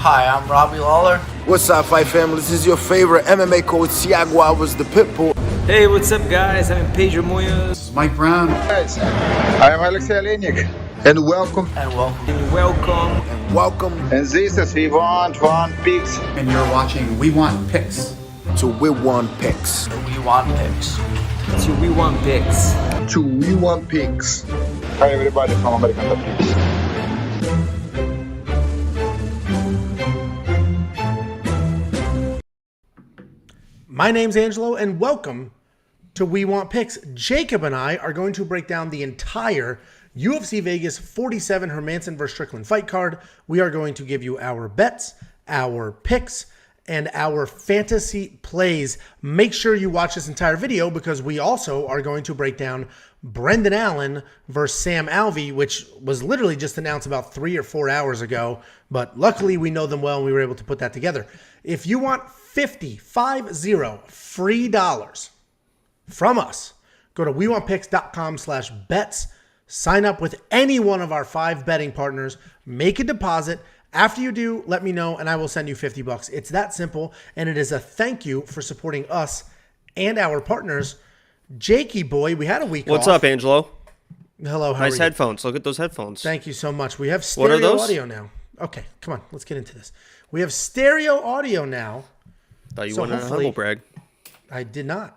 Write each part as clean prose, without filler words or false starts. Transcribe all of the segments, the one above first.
Hi, I'm Robbie Lawler. What's up, Fight Family? This is your favorite MMA coach, Thiago Alves, the Pitbull. Hey, what's up, guys? I'm Pedro Munoz. Mike Brown. Guys, I am Alexis. And welcome. And welcome. And welcome. And welcome. And this is We Want One Picks. And you're watching We Want Picks. To We Want Picks. We Want Picks. To We Want Picks. To We Want Picks. Hi, everybody from American Top Picks. My name's Angelo, and welcome to We Want Picks. Jacob and I are going to break down the entire UFC Vegas 47 Hermansson vs. Strickland fight card. We are going to give you our bets, our picks, and our fantasy plays. Make sure you watch this entire video because we also are going to break down Brendan Allen versus Sam Alvey, which was literally just announced about 3 or 4 hours ago. But luckily, we know them well, and we were able to put that together. If you want 50 free dollars from us, go to wewantpicks.com/bets. Sign up with any one of our 5 betting partners. Make a deposit. After you do, let me know, and I will send you $50. It's that simple, and it is a thank you for supporting us and our partners. Jakey boy, we had a week What's off. up, Angelo? Hello, how Nice are you? headphones. Look at those headphones. Thank you so much. We have What are stereo those? audio now. Okay, come on, let's get into this. We have stereo audio now. Thought you So wanted a hopefully- humble brag. I did not.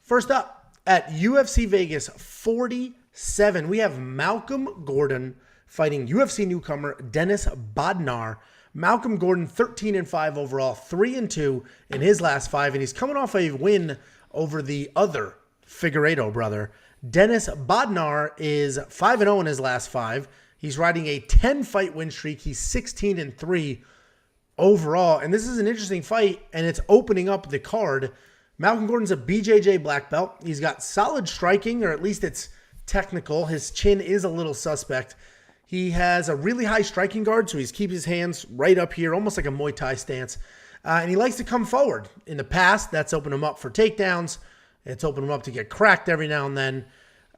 First up, at UFC Vegas 47, we have Malcolm Gordon fighting UFC newcomer Dennis Bondar. Malcolm Gordon, 13-5 overall, 3-2 in his last 5, and he's coming off a win over the other Figueiredo brother. Dennis Bondar is 5-0 in his last 5. He's riding a 10-fight win streak. He's 16-3 overall, and this is an interesting fight, and it's opening up the card. Malcolm Gordon's a BJJ black belt. He's got solid striking, or at least it's technical. His chin is a little suspect. He has a really high striking guard, so he's keeping his hands right up here, almost like a Muay Thai stance. And he likes to come forward. In the past, that's opened him up for takedowns. It's opened him up to get cracked every now and then.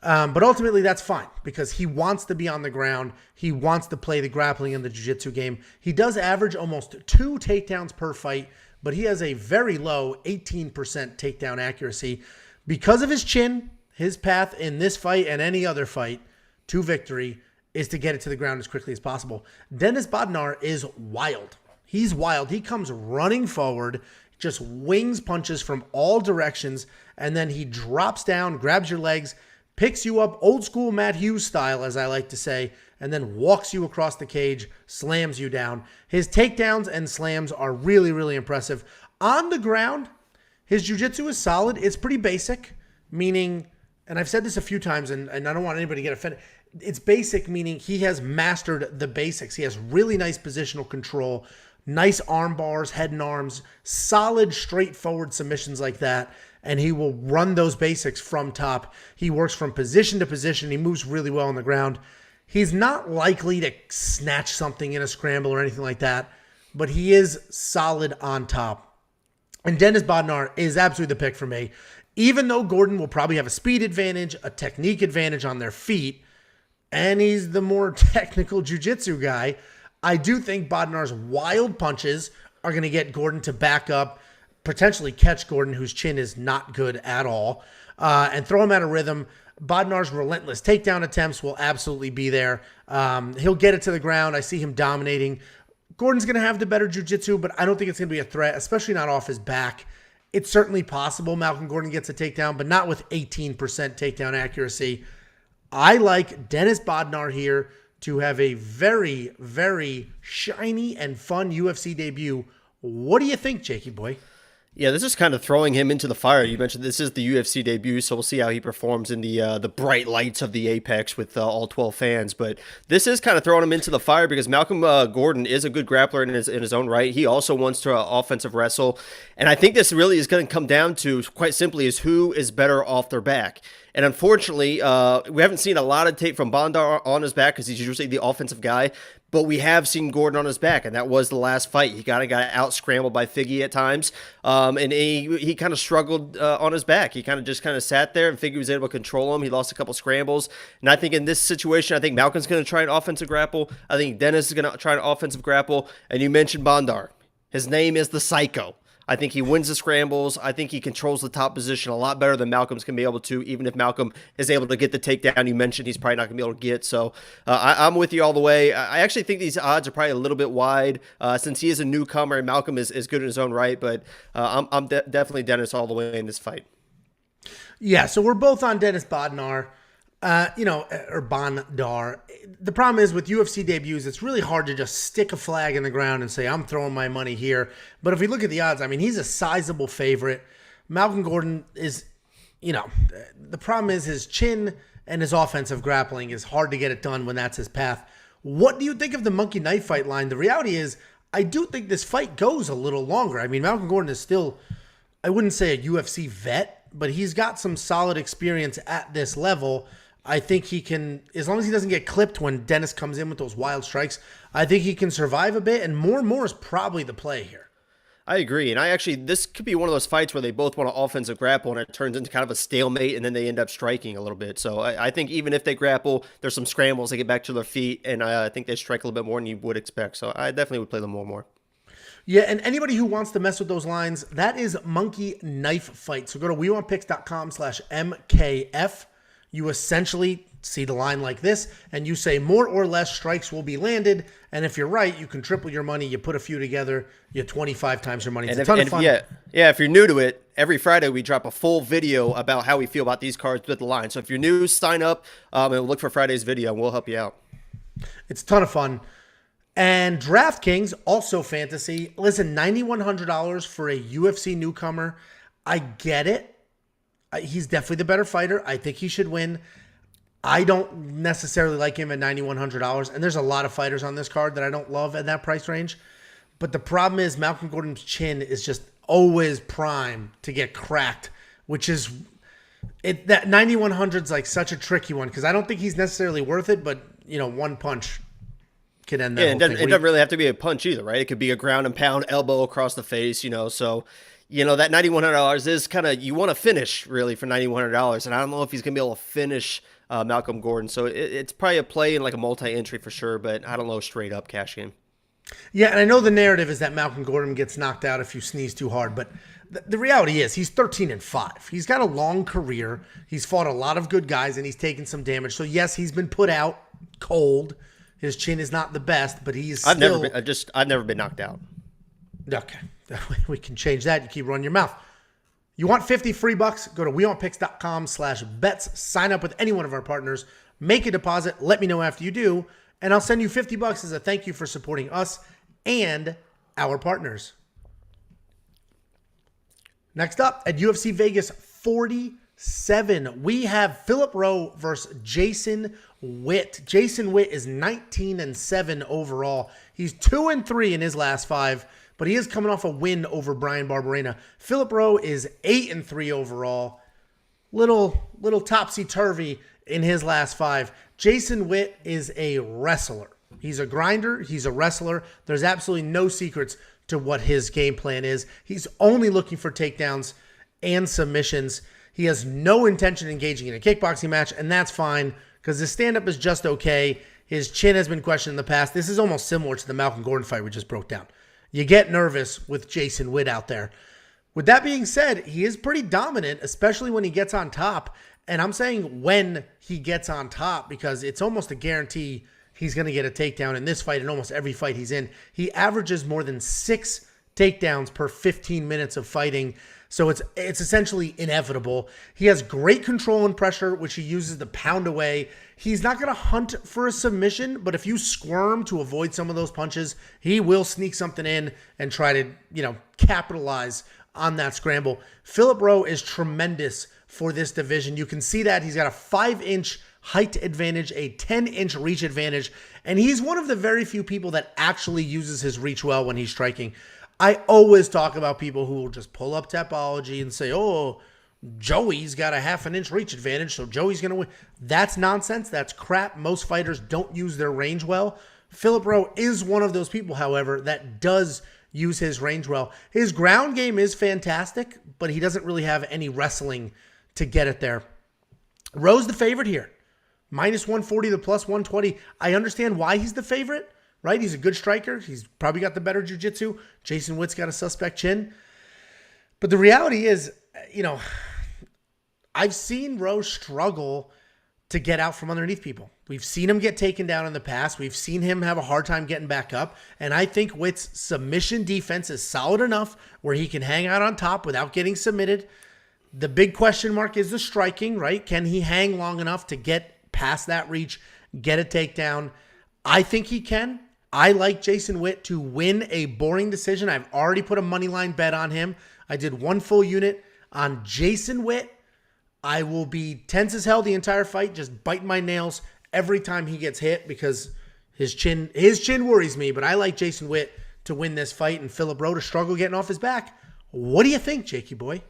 But ultimately, that's fine because he wants to be on the ground. He wants to play the grappling and the jiu-jitsu game. He does average almost 2 takedowns per fight, but he has a very low 18% takedown accuracy. Because of his chin, his path in this fight and any other fight to victory is to get it to the ground as quickly as possible. Dennis Bondar is wild. He's wild. He comes running forward, just wings punches from all directions, and then he drops down, grabs your legs, picks you up old school Matt Hughes style, as I like to say, and then walks you across the cage, slams you down. His takedowns and slams are really, really impressive. On the ground, his jiu-jitsu is solid. It's pretty basic, meaning, and I've said this a few times, and I don't want anybody to get offended. It's basic, meaning he has mastered the basics. He has really nice positional control, nice arm bars, head and arms, solid, straightforward submissions like that. And he will run those basics from top. He works from position to position. He moves really well on the ground. He's not likely to snatch something in a scramble or anything like that, but he is solid on top. And Dennis Bondar is absolutely the pick for me. Even though Gordon will probably have a speed advantage, a technique advantage on their feet, and he's the more technical jiu-jitsu guy, I do think Bondar's wild punches are going to get Gordon to back up, potentially catch Gordon, whose chin is not good at all, and throw him out of rhythm. Bodnar's relentless takedown attempts will absolutely be there. He'll get it to the ground. I see him dominating. Gordon's going to have the better jiu-jitsu, but I don't think it's going to be a threat, especially not off his back. It's certainly possible Malcolm Gordon gets a takedown, but not with 18% takedown accuracy. I like Dennis Bondar here to have a very, very shiny and fun UFC debut. What do you think, Jakey boy? Yeah, this is kind of throwing him into the fire. You mentioned this is the UFC debut, so we'll see how he performs in the bright lights of the Apex with all 12 fans. But this is kind of throwing him into the fire because Malcolm Gordon is a good grappler in his own right. He also wants to offensive wrestle. And I think this really is going to come down to, quite simply, is who is better off their back. And unfortunately, we haven't seen a lot of tape from Bondar on his back because he's usually the offensive guy. But we have seen Gordon on his back, and that was the last fight. He kind of got out-scrambled by Figgy at times, and he kind of struggled on his back. He kind of sat there, and Figgy was able to control him. He lost a couple scrambles. And I think in this situation, I think Malcolm's going to try an offensive grapple. I think Dennis is going to try an offensive grapple. And you mentioned Bondar. His name is the Psycho. I think he wins the scrambles. I think he controls the top position a lot better than Malcolm's can be able to, even if Malcolm is able to get the takedown you mentioned he's probably not going to be able to get. So I'm with you all the way. I actually think these odds are probably a little bit wide since he is a newcomer and Malcolm is good in his own right. But I'm definitely Dennis all the way in this fight. Yeah, so we're both on Dennis Bodnar. Or Bondar. The problem is with UFC debuts, it's really hard to just stick a flag in the ground and say, I'm throwing my money here. But if we look at the odds, I mean, he's a sizable favorite. Malcolm Gordon is, the problem is his chin and his offensive grappling is hard to get it done when that's his path. What do you think of the monkey knife fight line? The reality is, I do think this fight goes a little longer. I mean, Malcolm Gordon is still, I wouldn't say a UFC vet, but he's got some solid experience at this level. I think he can, as long as he doesn't get clipped when Dennis comes in with those wild strikes, I think he can survive a bit, and more is probably the play here. I agree, and this could be one of those fights where they both want to offensive grapple, and it turns into kind of a stalemate, and then they end up striking a little bit. So I think even if they grapple, there's some scrambles, they get back to their feet, and I think they strike a little bit more than you would expect. So I definitely would play them more. Yeah, and anybody who wants to mess with those lines, that is monkey knife fight. So go to wewantpicks.com/MKF. You essentially see the line like this, and you say more or less strikes will be landed. And if you're right, you can triple your money. You put a few together, you 25 times your money. It's a ton of fun. Yeah, if you're new to it, every Friday we drop a full video about how we feel about these cards with the line. So if you're new, sign up and look for Friday's video, and we'll help you out. It's a ton of fun. And DraftKings, also fantasy. Listen, $9,100 for a UFC newcomer. I get it. He's definitely the better fighter. I think he should win. I don't necessarily like him at $9,100. And there's a lot of fighters on this card that I don't love at that price range. But the problem is Malcolm Gordon's chin is just always prime to get cracked, which is that 9,100 is like such a tricky one because I don't think he's necessarily worth it. But, one punch can end that whole thing. It doesn't really have to be a punch either, right? It could be a ground and pound elbow across the face, so... that $9,100 is kind of, you want to finish really for $9,100. And I don't know if he's going to be able to finish Malcolm Gordon. So it's probably a play in like a multi-entry for sure, but I don't know, straight up cash game. Yeah, and I know the narrative is that Malcolm Gordon gets knocked out if you sneeze too hard, but the reality is he's 13-5. He's got a long career. He's fought a lot of good guys and he's taken some damage. So yes, he's been put out cold. His chin is not the best, but he's I've never been knocked out. Okay. We can change that. You keep running your mouth. You want 50 free bucks? Go to wewantpicks.com/bets. Sign up with any one of our partners. Make a deposit. Let me know after you do. And I'll send you 50 bucks as a thank you for supporting us and our partners. Next up at UFC Vegas 47, we have Philip Rowe versus Jason Witt. Jason Witt is 19-7 overall. He's 2-3 in his last 5. But he is coming off a win over Bryan Barberena. Philip Rowe is 8-3 overall. Little topsy-turvy in his last 5. Jason Witt is a wrestler. He's a grinder. He's a wrestler. There's absolutely no secrets to what his game plan is. He's only looking for takedowns and submissions. He has no intention of engaging in a kickboxing match, and that's fine because his stand-up is just okay. His chin has been questioned in the past. This is almost similar to the Malcolm Gordon fight we just broke down. You get nervous with Jason Witt out there. With that being said, he is pretty dominant, especially when he gets on top. And I'm saying when he gets on top because it's almost a guarantee he's going to get a takedown in this fight and almost every fight he's in. He averages more than 6 takedowns per 15 minutes of fighting. So it's essentially inevitable. He has great control and pressure, which he uses to pound away. He's not going to hunt for a submission, but if you squirm to avoid some of those punches, he will sneak something in and try to, capitalize on that scramble. Philip Rowe is tremendous for this division. You can see that he's got a 5-inch height advantage, a 10-inch reach advantage, and he's one of the very few people that actually uses his reach well when he's striking. I always talk about people who will just pull up Tapology and say, oh, Joey's got a 1/2 inch reach advantage, so Joey's going to win. That's nonsense. That's crap. Most fighters don't use their range well. Philip Rowe is one of those people, however, that does use his range well. His ground game is fantastic, but he doesn't really have any wrestling to get it there. Rowe's the favorite here. Minus 140 to plus 120. I understand why he's the favorite, right? He's a good striker. He's probably got the better jiu-jitsu. Jason Witt's got a suspect chin. But the reality is, I've seen Rowe struggle to get out from underneath people. We've seen him get taken down in the past. We've seen him have a hard time getting back up. And I think Witt's submission defense is solid enough where he can hang out on top without getting submitted. The big question mark is the striking, right? Can he hang long enough to get past that reach, get a takedown? I think he can. I like Jason Witt to win a boring decision. I've already put a money line bet on him. I did one full unit on Jason Witt. I will be tense as hell the entire fight, just biting my nails every time he gets hit because his chin worries me. But I like Jason Witt to win this fight and Philip Rowe to struggle getting off his back. What do you think, Jakey boy?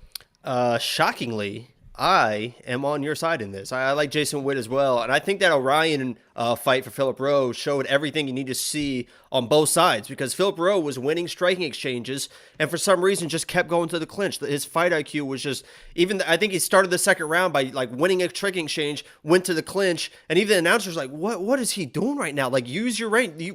Shockingly, I am on your side in this. I like Jason Witt as well. And I think that Orion fight for Philip Rowe showed everything you need to see on both sides because Philip Rowe was winning striking exchanges and for some reason just kept going to the clinch. His fight IQ was just, I think he started the second round by like winning a striking exchange, went to the clinch, and even the announcer's like, what is he doing right now? Like, use your range.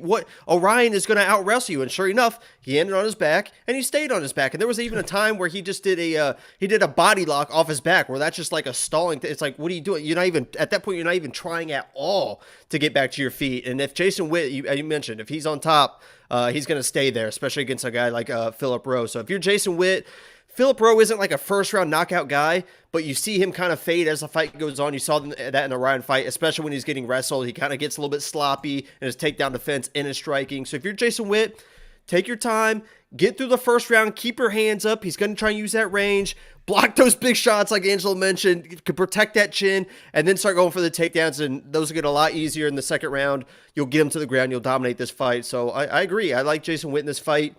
Orion is going to out-wrestle you. And sure enough, he ended on his back and he stayed on his back. And there was even a time where he just did a body lock off his back where that's just like a stalling. It's like, what are you doing? At that point, you're not even trying at all to get back to your feet. And if Jason Witt, you mentioned, if he's on top, he's going to stay there, especially against a guy like Philip Rowe. So if you're Jason Witt, Philip Rowe isn't like a first-round knockout guy, but you see him kind of fade as the fight goes on. You saw that in the Ryan fight, especially when he's getting wrestled. He kind of gets a little bit sloppy in his takedown defense and his striking. So if you're Jason Witt, take your time, get through the first round, keep your hands up. He's going to try and use that range, block those big shots like Angelo mentioned, could protect that chin, and then start going for the takedowns, and those will get a lot easier in the second round. You'll get him to the ground. You'll dominate this fight. So I agree. I like Jason Witt in this fight.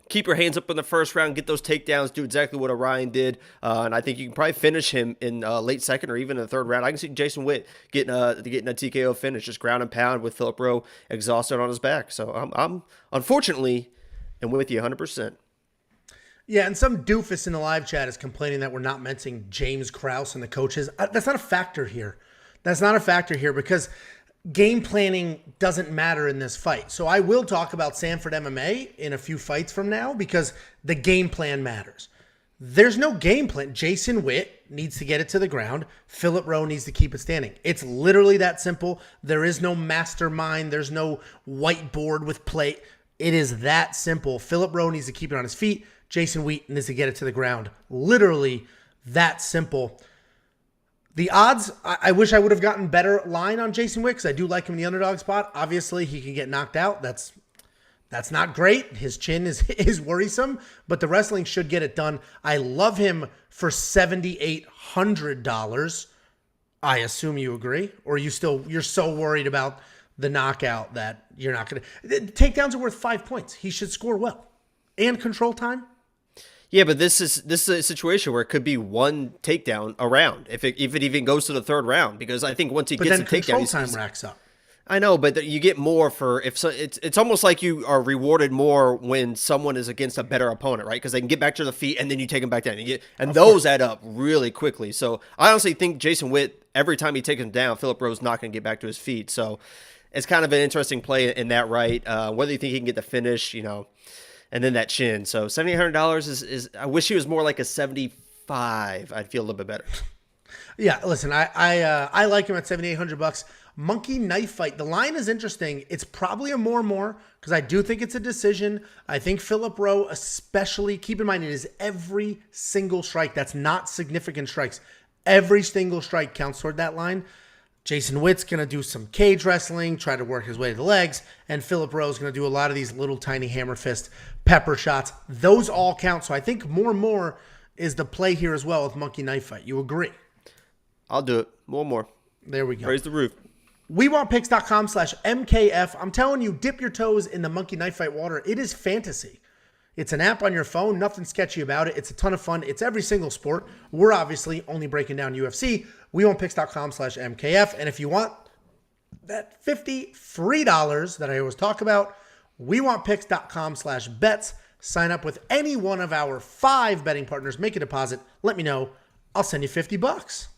Keep your hands up in the first round, get those takedowns, do exactly what Orion did, and I think you can probably finish him in late second or even in the third round. I can see Jason Witt getting a TKO finish, just ground and pound with Philip Rowe exhausted on his back. So I'm unfortunately, and with you 100%. Yeah, and some doofus in the live chat is complaining that we're not mentioning James Krause and the coaches. That's not a factor here. That's not a factor here because game planning doesn't matter in this fight. So I will talk about Sanford MMA in a few fights from now because the game plan matters. There's no game plan. Jason Witt needs to get it to the ground. Philip Rowe needs to keep it standing. It's literally that simple. There is no mastermind. There's no whiteboard with plate. It is that simple. Philip Rowe needs to keep it on his feet. Jason Witt needs to get it to the ground. Literally that simple. The odds, I wish I would have gotten better line on Jason Witt because I do like him in the underdog spot. Obviously, he can get knocked out. That's not great. His chin is worrisome, but the wrestling should get it done. I love him for $7,800. I assume you agree, or you're so worried about the knockout that you're not going to. Takedowns are worth 5 points. He should score well and control time. Yeah, but this is a situation where it could be one takedown a round if it even goes to the third round because I think once he gets the takedown, control time racks up. I know, but you get more for if so. It's almost like you are rewarded more when someone is against a better opponent, right? Because they can get back to the feet and then you take them back down, and those add up really quickly. So I honestly think Jason Witt, every time he takes him down, Philip Rowe's not going to get back to his feet. So it's kind of an interesting play in that, right? Whether you think he can get the finish, and then that chin. So $7,800 is I wish he was more like a 75. I'd feel a little bit better. Yeah, listen, I like him at $7,800. Monkey knife fight. The line is interesting. It's probably a more because I do think it's a decision. I think Philip Rowe, especially, keep in mind it is every single strike. That's not significant strikes. Every single strike counts toward that line. Jason Witt's going to do some cage wrestling, try to work his way to the legs, and Philip Rowe's going to do a lot of these little tiny hammer fist pepper shots. Those all count. So I think more is the play here as well with monkey knife fight. You agree? I'll do it. More. There we go. Raise the roof. wewantpicks.com/MKF. I'm telling you, dip your toes in the monkey knife fight water. It is fantasy. It's an app on your phone. Nothing sketchy about it. It's a ton of fun. It's every single sport. We're obviously only breaking down UFC. wewantpicks.com/MKF. And if you want that 50 free dollars that I always talk about. wewantpicks.com/bets. Sign up with any one of our 5 betting partners. Make a deposit. Let me know. I'll send you $50.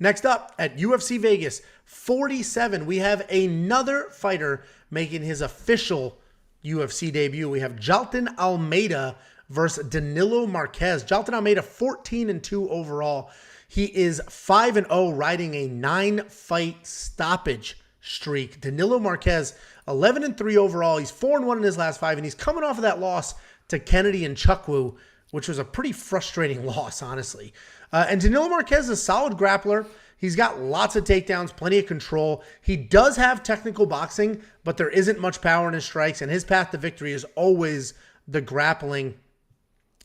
Next up at UFC Vegas 47, we have another fighter making his official UFC debut. We have Jailton Almeida versus Danilo Marques. Jailton Almeida 14-2 overall. He is 5-0, riding a 9-fight stoppage streak. Danilo Marques 11-3 overall. He's 4-1 in his last 5, and he's coming off of that loss to Kennedy Njokuani, which was a pretty frustrating loss, honestly. And Danilo Marques is a solid grappler. He's got lots of takedowns, plenty of control. He does have technical boxing, but there isn't much power in his strikes, and his path to victory is always the grappling.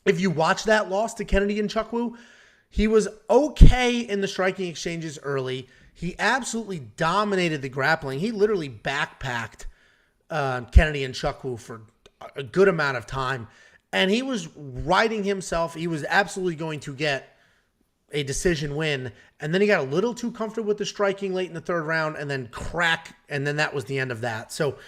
If you watch that loss to Kennedy Njokuani, he was okay in the striking exchanges early. He absolutely dominated the grappling. He literally backpacked Kennedy Njokuani for a good amount of time, and he was riding himself. He was absolutely going to get a decision win, and then he got a little too comfortable with the striking late in the 3rd round, and then and then that was the end of that. So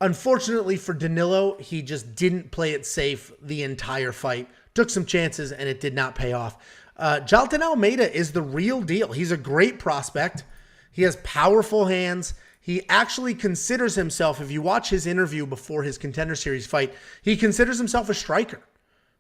unfortunately for Danilo, he just didn't play it safe the entire fight. Took some chances, and it did not pay off. Jailton Almeida is the real deal. He's a great prospect. He has powerful hands. He actually considers himself, if you watch his interview before his Contender Series fight, he considers himself a striker.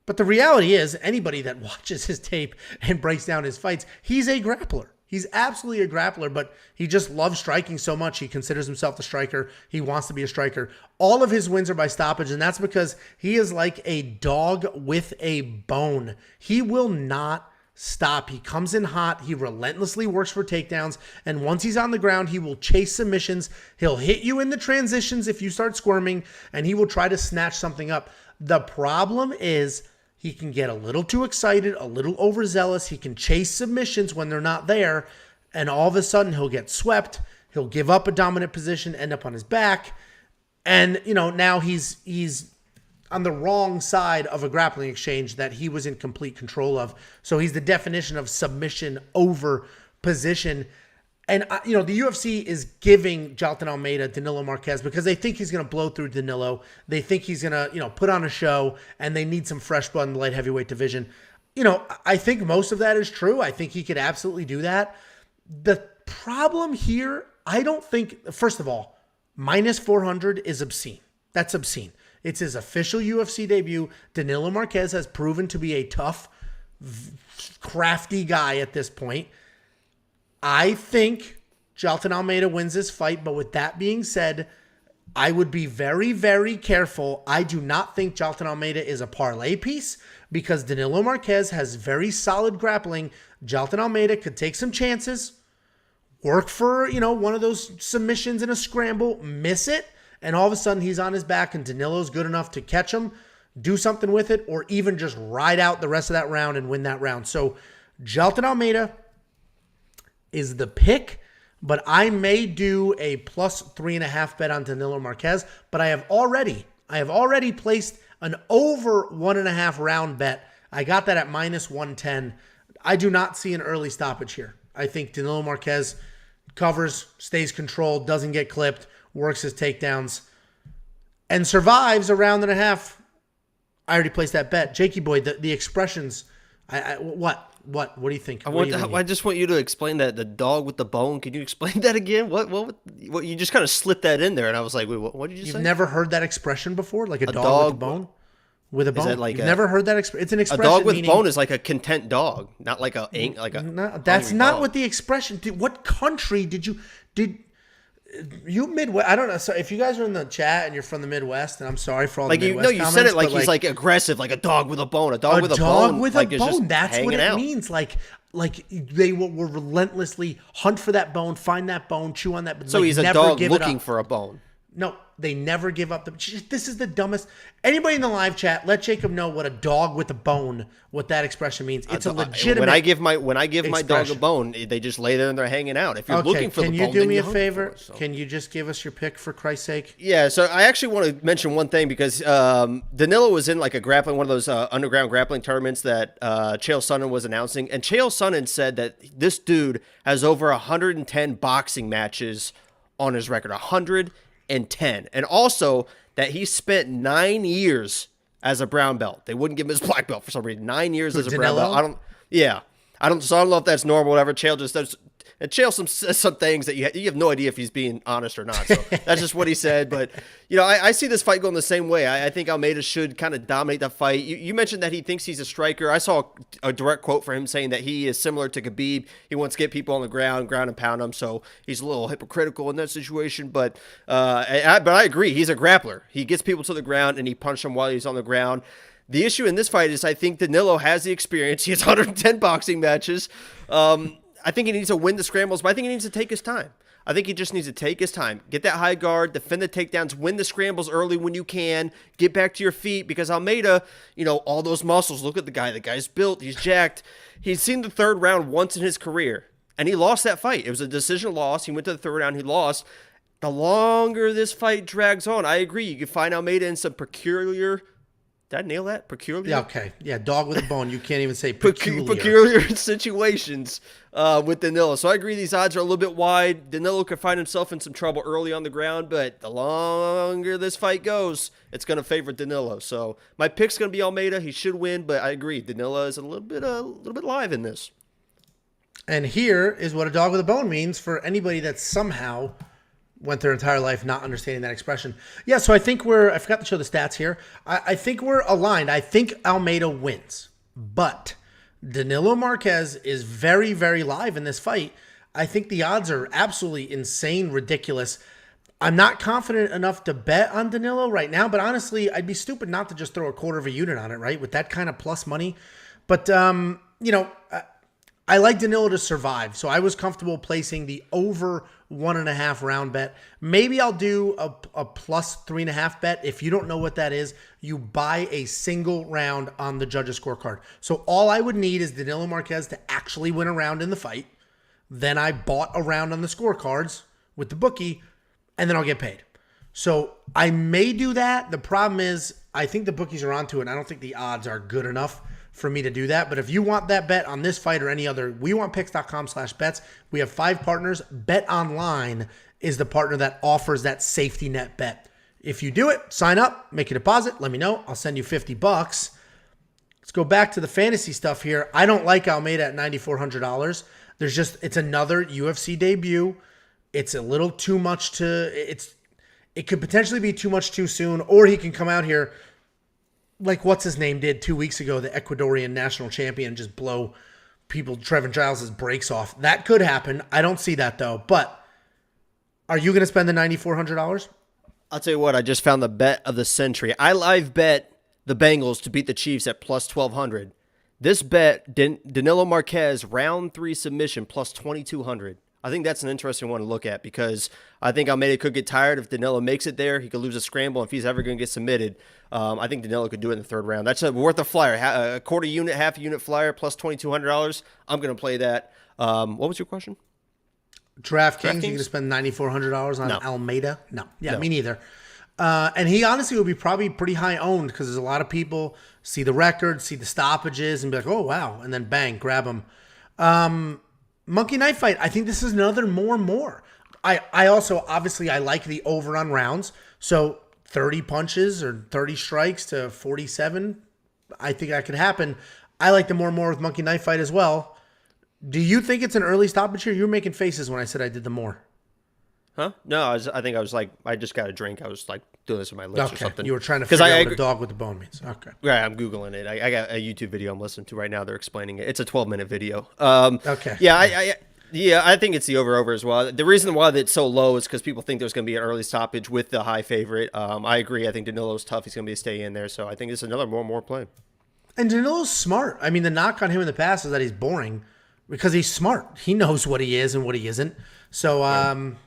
But the reality is, anybody that watches his tape and breaks down his fights, he's a grappler. He's absolutely a grappler, but he just loves striking so much. He considers himself a striker. He wants to be a striker. All of his wins are by stoppage, and that's because he is like a dog with a bone. He will not stop. He comes in hot. He relentlessly works for takedowns, and once he's on the ground, he will chase submissions. He'll hit you in the transitions if you start squirming, and he will try to snatch something up. The problem is, he can get a little too excited, a little overzealous. He can chase submissions when they're not there, and all of a sudden he'll get swept. He'll give up a dominant position, end up on his back, and now he's on the wrong side of a grappling exchange that he was in complete control of. So he's the definition of submission over position. And, the UFC is giving Jailton Almeida Danilo Marques because they think he's going to blow through Danilo. They think he's going to, put on a show, and they need some fresh blood in the light heavyweight division. I think most of that is true. I think he could absolutely do that. The problem here, I don't think, first of all, minus 400 is obscene. That's obscene. It's his official UFC debut. Danilo Marques has proven to be a tough, crafty guy at this point. I think Jailton Almeida wins this fight, but with that being said, I would be very, very careful. I do not think Jailton Almeida is a parlay piece because Danilo Marques has very solid grappling. Jailton Almeida could take some chances, work for, one of those submissions in a scramble, miss it, and all of a sudden he's on his back and Danilo's good enough to catch him, do something with it, or even just ride out the rest of that round and win that round. So Jailton Almeida is the pick, but I may do a plus 3.5 bet on Danilo Marques, but I have already placed an over 1.5 round bet. I got that at minus 110. I do not see an early stoppage here. I think Danilo Marques covers, stays controlled, doesn't get clipped, works his takedowns, and survives a round and a half. I already placed that bet. Jakey boy, the expressions, what do you think? I just want you to explain that, the dog with the bone. Can you explain that again? What you just kind of slipped that in there, and I was like, wait, what did you say? You've never heard that expression before? Like a dog with a bone? With a bone? Is that like You've never heard that expression? It's an expression. A dog with bone is like a content dog, not like a No, that's not dog. what the expression. What country did you Midwest? I don't know. So if you guys are in the chat and you're from the Midwest, and I'm sorry for all the Midwest you comments, said it like but he's like aggressive, like a dog with a bone. A dog with a bone. That's what it means. Like they will relentlessly hunt for that bone, find that bone, chew on that. So he's a dog looking for a bone. No, They never give up. This is the dumbest. Anybody in the live chat, let Jacob know what a dog with a bone, what that expression means. It's a legitimate. When I give my dog a bone, they just lay there and they're hanging out. If you're looking for the bone, can you do me a favor? Can you just give us your pick for Christ's sake? Yeah. So I actually want to mention one thing because Danilo was in like a grappling, one of those underground grappling tournaments that Chael Sonnen was announcing, and Chael Sonnen said that this dude has over 110 boxing matches on his record, 110, and also that he spent 9 years as a brown belt. They wouldn't give him his black belt for some reason. 9 years as a brown belt. I don't know if that's normal, whatever. Chael just does. And Chael says some things that you have no idea if he's being honest or not. So that's just what he said. But, I see this fight going the same way. I think Almeida should kind of dominate the fight. You mentioned that he thinks he's a striker. I saw a direct quote for him saying that he is similar to Khabib. He wants to get people on the ground and pound them. So he's a little hypocritical in that situation. But I agree. He's a grappler. He gets people to the ground and he punches them while he's on the ground. The issue in this fight is I think Danilo has the experience. He has 110 boxing matches. I think he needs to win the scrambles, but I think he needs to take his time. I think he just needs to take his time. Get that high guard, defend the takedowns, win the scrambles early when you can, get back to your feet, because Almeida, all those muscles, look at the guy. The guy's built, he's jacked. He's seen the third round once in his career, and he lost that fight. It was a decision loss. He went to the third round, he lost. The longer this fight drags on, I agree, you can find Almeida in some peculiar... Did I nail that? Peculiar? Yeah, okay. Yeah, dog with a bone. You can't even say peculiar. Peculiar situations with Danilo. So I agree these odds are a little bit wide. Danilo could find himself in some trouble early on the ground, but the longer this fight goes, it's going to favor Danilo. So my pick's going to be Almeida. He should win, but I agree. Danilo is a little bit live in this. And here is what a dog with a bone means for anybody that somehow went their entire life not understanding that expression. Yeah, so I think I forgot to show the stats here. I think we're aligned. I think Almeida wins. But Danilo Marques is very, very live in this fight. I think the odds are absolutely insane, ridiculous. I'm not confident enough to bet on Danilo right now, but honestly, I'd be stupid not to just throw a quarter of a unit on it, right? With that kind of plus money. But, I like Danilo to survive, so I was comfortable placing the over 1.5 round bet. Maybe I'll do a plus 3.5 bet. If you don't know what that is, you buy a single round on the judges' scorecard. So all I would need is Danilo Marques to actually win a round in the fight. Then I bought a round on the scorecards with the bookie, and then I'll get paid. So I may do that. The problem is I think the bookies are onto it, and I don't think the odds are good enough for me to do that. But if you want that bet on this fight or any other, wewantpicks.com/bets. We have 5 partners. Bet Online is the partner that offers that safety net bet. If you do it, sign up, make a deposit, let me know. I'll send you $50. Let's go back to the fantasy stuff here. I don't like Almeida at $9,400. It's another UFC debut. It's a little too much it could potentially be too much too soon, or he can come out here like what's his name did 2 weeks ago, the Ecuadorian national champion, just blow Trevin Giles' brakes off. That could happen. I don't see that though. But are you going to spend the $9,400? I'll tell you what, I just found the bet of the century. I live bet the Bengals to beat the Chiefs at plus 1,200. This bet, Danilo Marques, round 3 submission, plus 2,200. I think that's an interesting one to look at because I think Almeida could get tired if Danilo makes it there. He could lose a scramble if he's ever going to get submitted. I think Danilo could do it in the third round. That's worth a flyer. A quarter unit, half a unit flyer, plus $2,200. I'm going to play that. What was your question? DraftKings, you're going to spend $9,400 on Almeida? No. Yeah, me neither. And he honestly will be probably pretty high owned because there's a lot of people see the record, see the stoppages, and be like, oh, wow. And then bang, grab him. Monkey Knife Fight, I think this is another more. I also, obviously, I like the over on rounds. So 30 punches or 30 strikes to 47, I think that could happen. I like the more with Monkey Knife Fight as well. Do you think it's an early stoppage here? You were making faces when I said I did the more. Huh? No, I just got a drink. I was like doing this with my lips or something. You were trying to figure out what a dog with the bone means. Okay. Yeah, I'm Googling it. I got a YouTube video I'm listening to right now. They're explaining it. It's a 12-minute video. Okay. Yeah, I think it's the over as well. The reason why it's so low is because people think there's going to be an early stoppage with the high favorite. I agree. I think Danilo's tough. He's going to be a stay in there. So I think it's another more play. And Danilo's smart. I mean, the knock on him in the past is that he's boring. because he's smart. He knows what he is and what he isn't. So,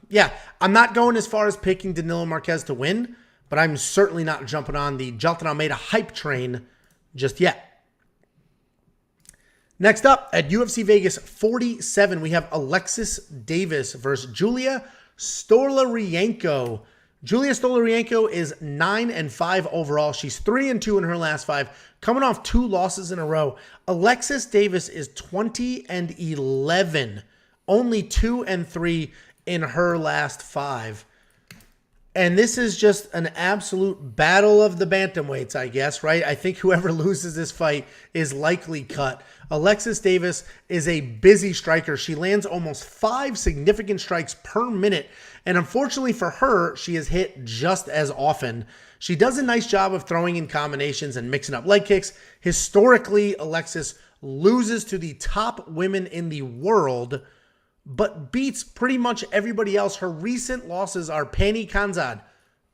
yeah, I'm not going as far as picking Danilo Marques to win, but I'm certainly not jumping on the Jailton Almeida hype train just yet. Next up, at UFC Vegas 47, we have Alexis Davis versus Julija Stoliarenko. Julija Stoliarenko is 9-5 overall. She's 3-2 in her last 5, coming off 2 losses in a row. Alexis Davis is 20-11, only 2-3 in her last 5. And this is just an absolute battle of the bantamweights, I guess, right? I think whoever loses this fight is likely cut. Alexis Davis is a busy striker. She lands almost 5 significant strikes per minute. And unfortunately for her, she is hit just as often. She does a nice job of throwing in combinations and mixing up leg kicks. Historically, Alexis loses to the top women in the world, but beats pretty much everybody else. Her recent losses are Pani Khanzad,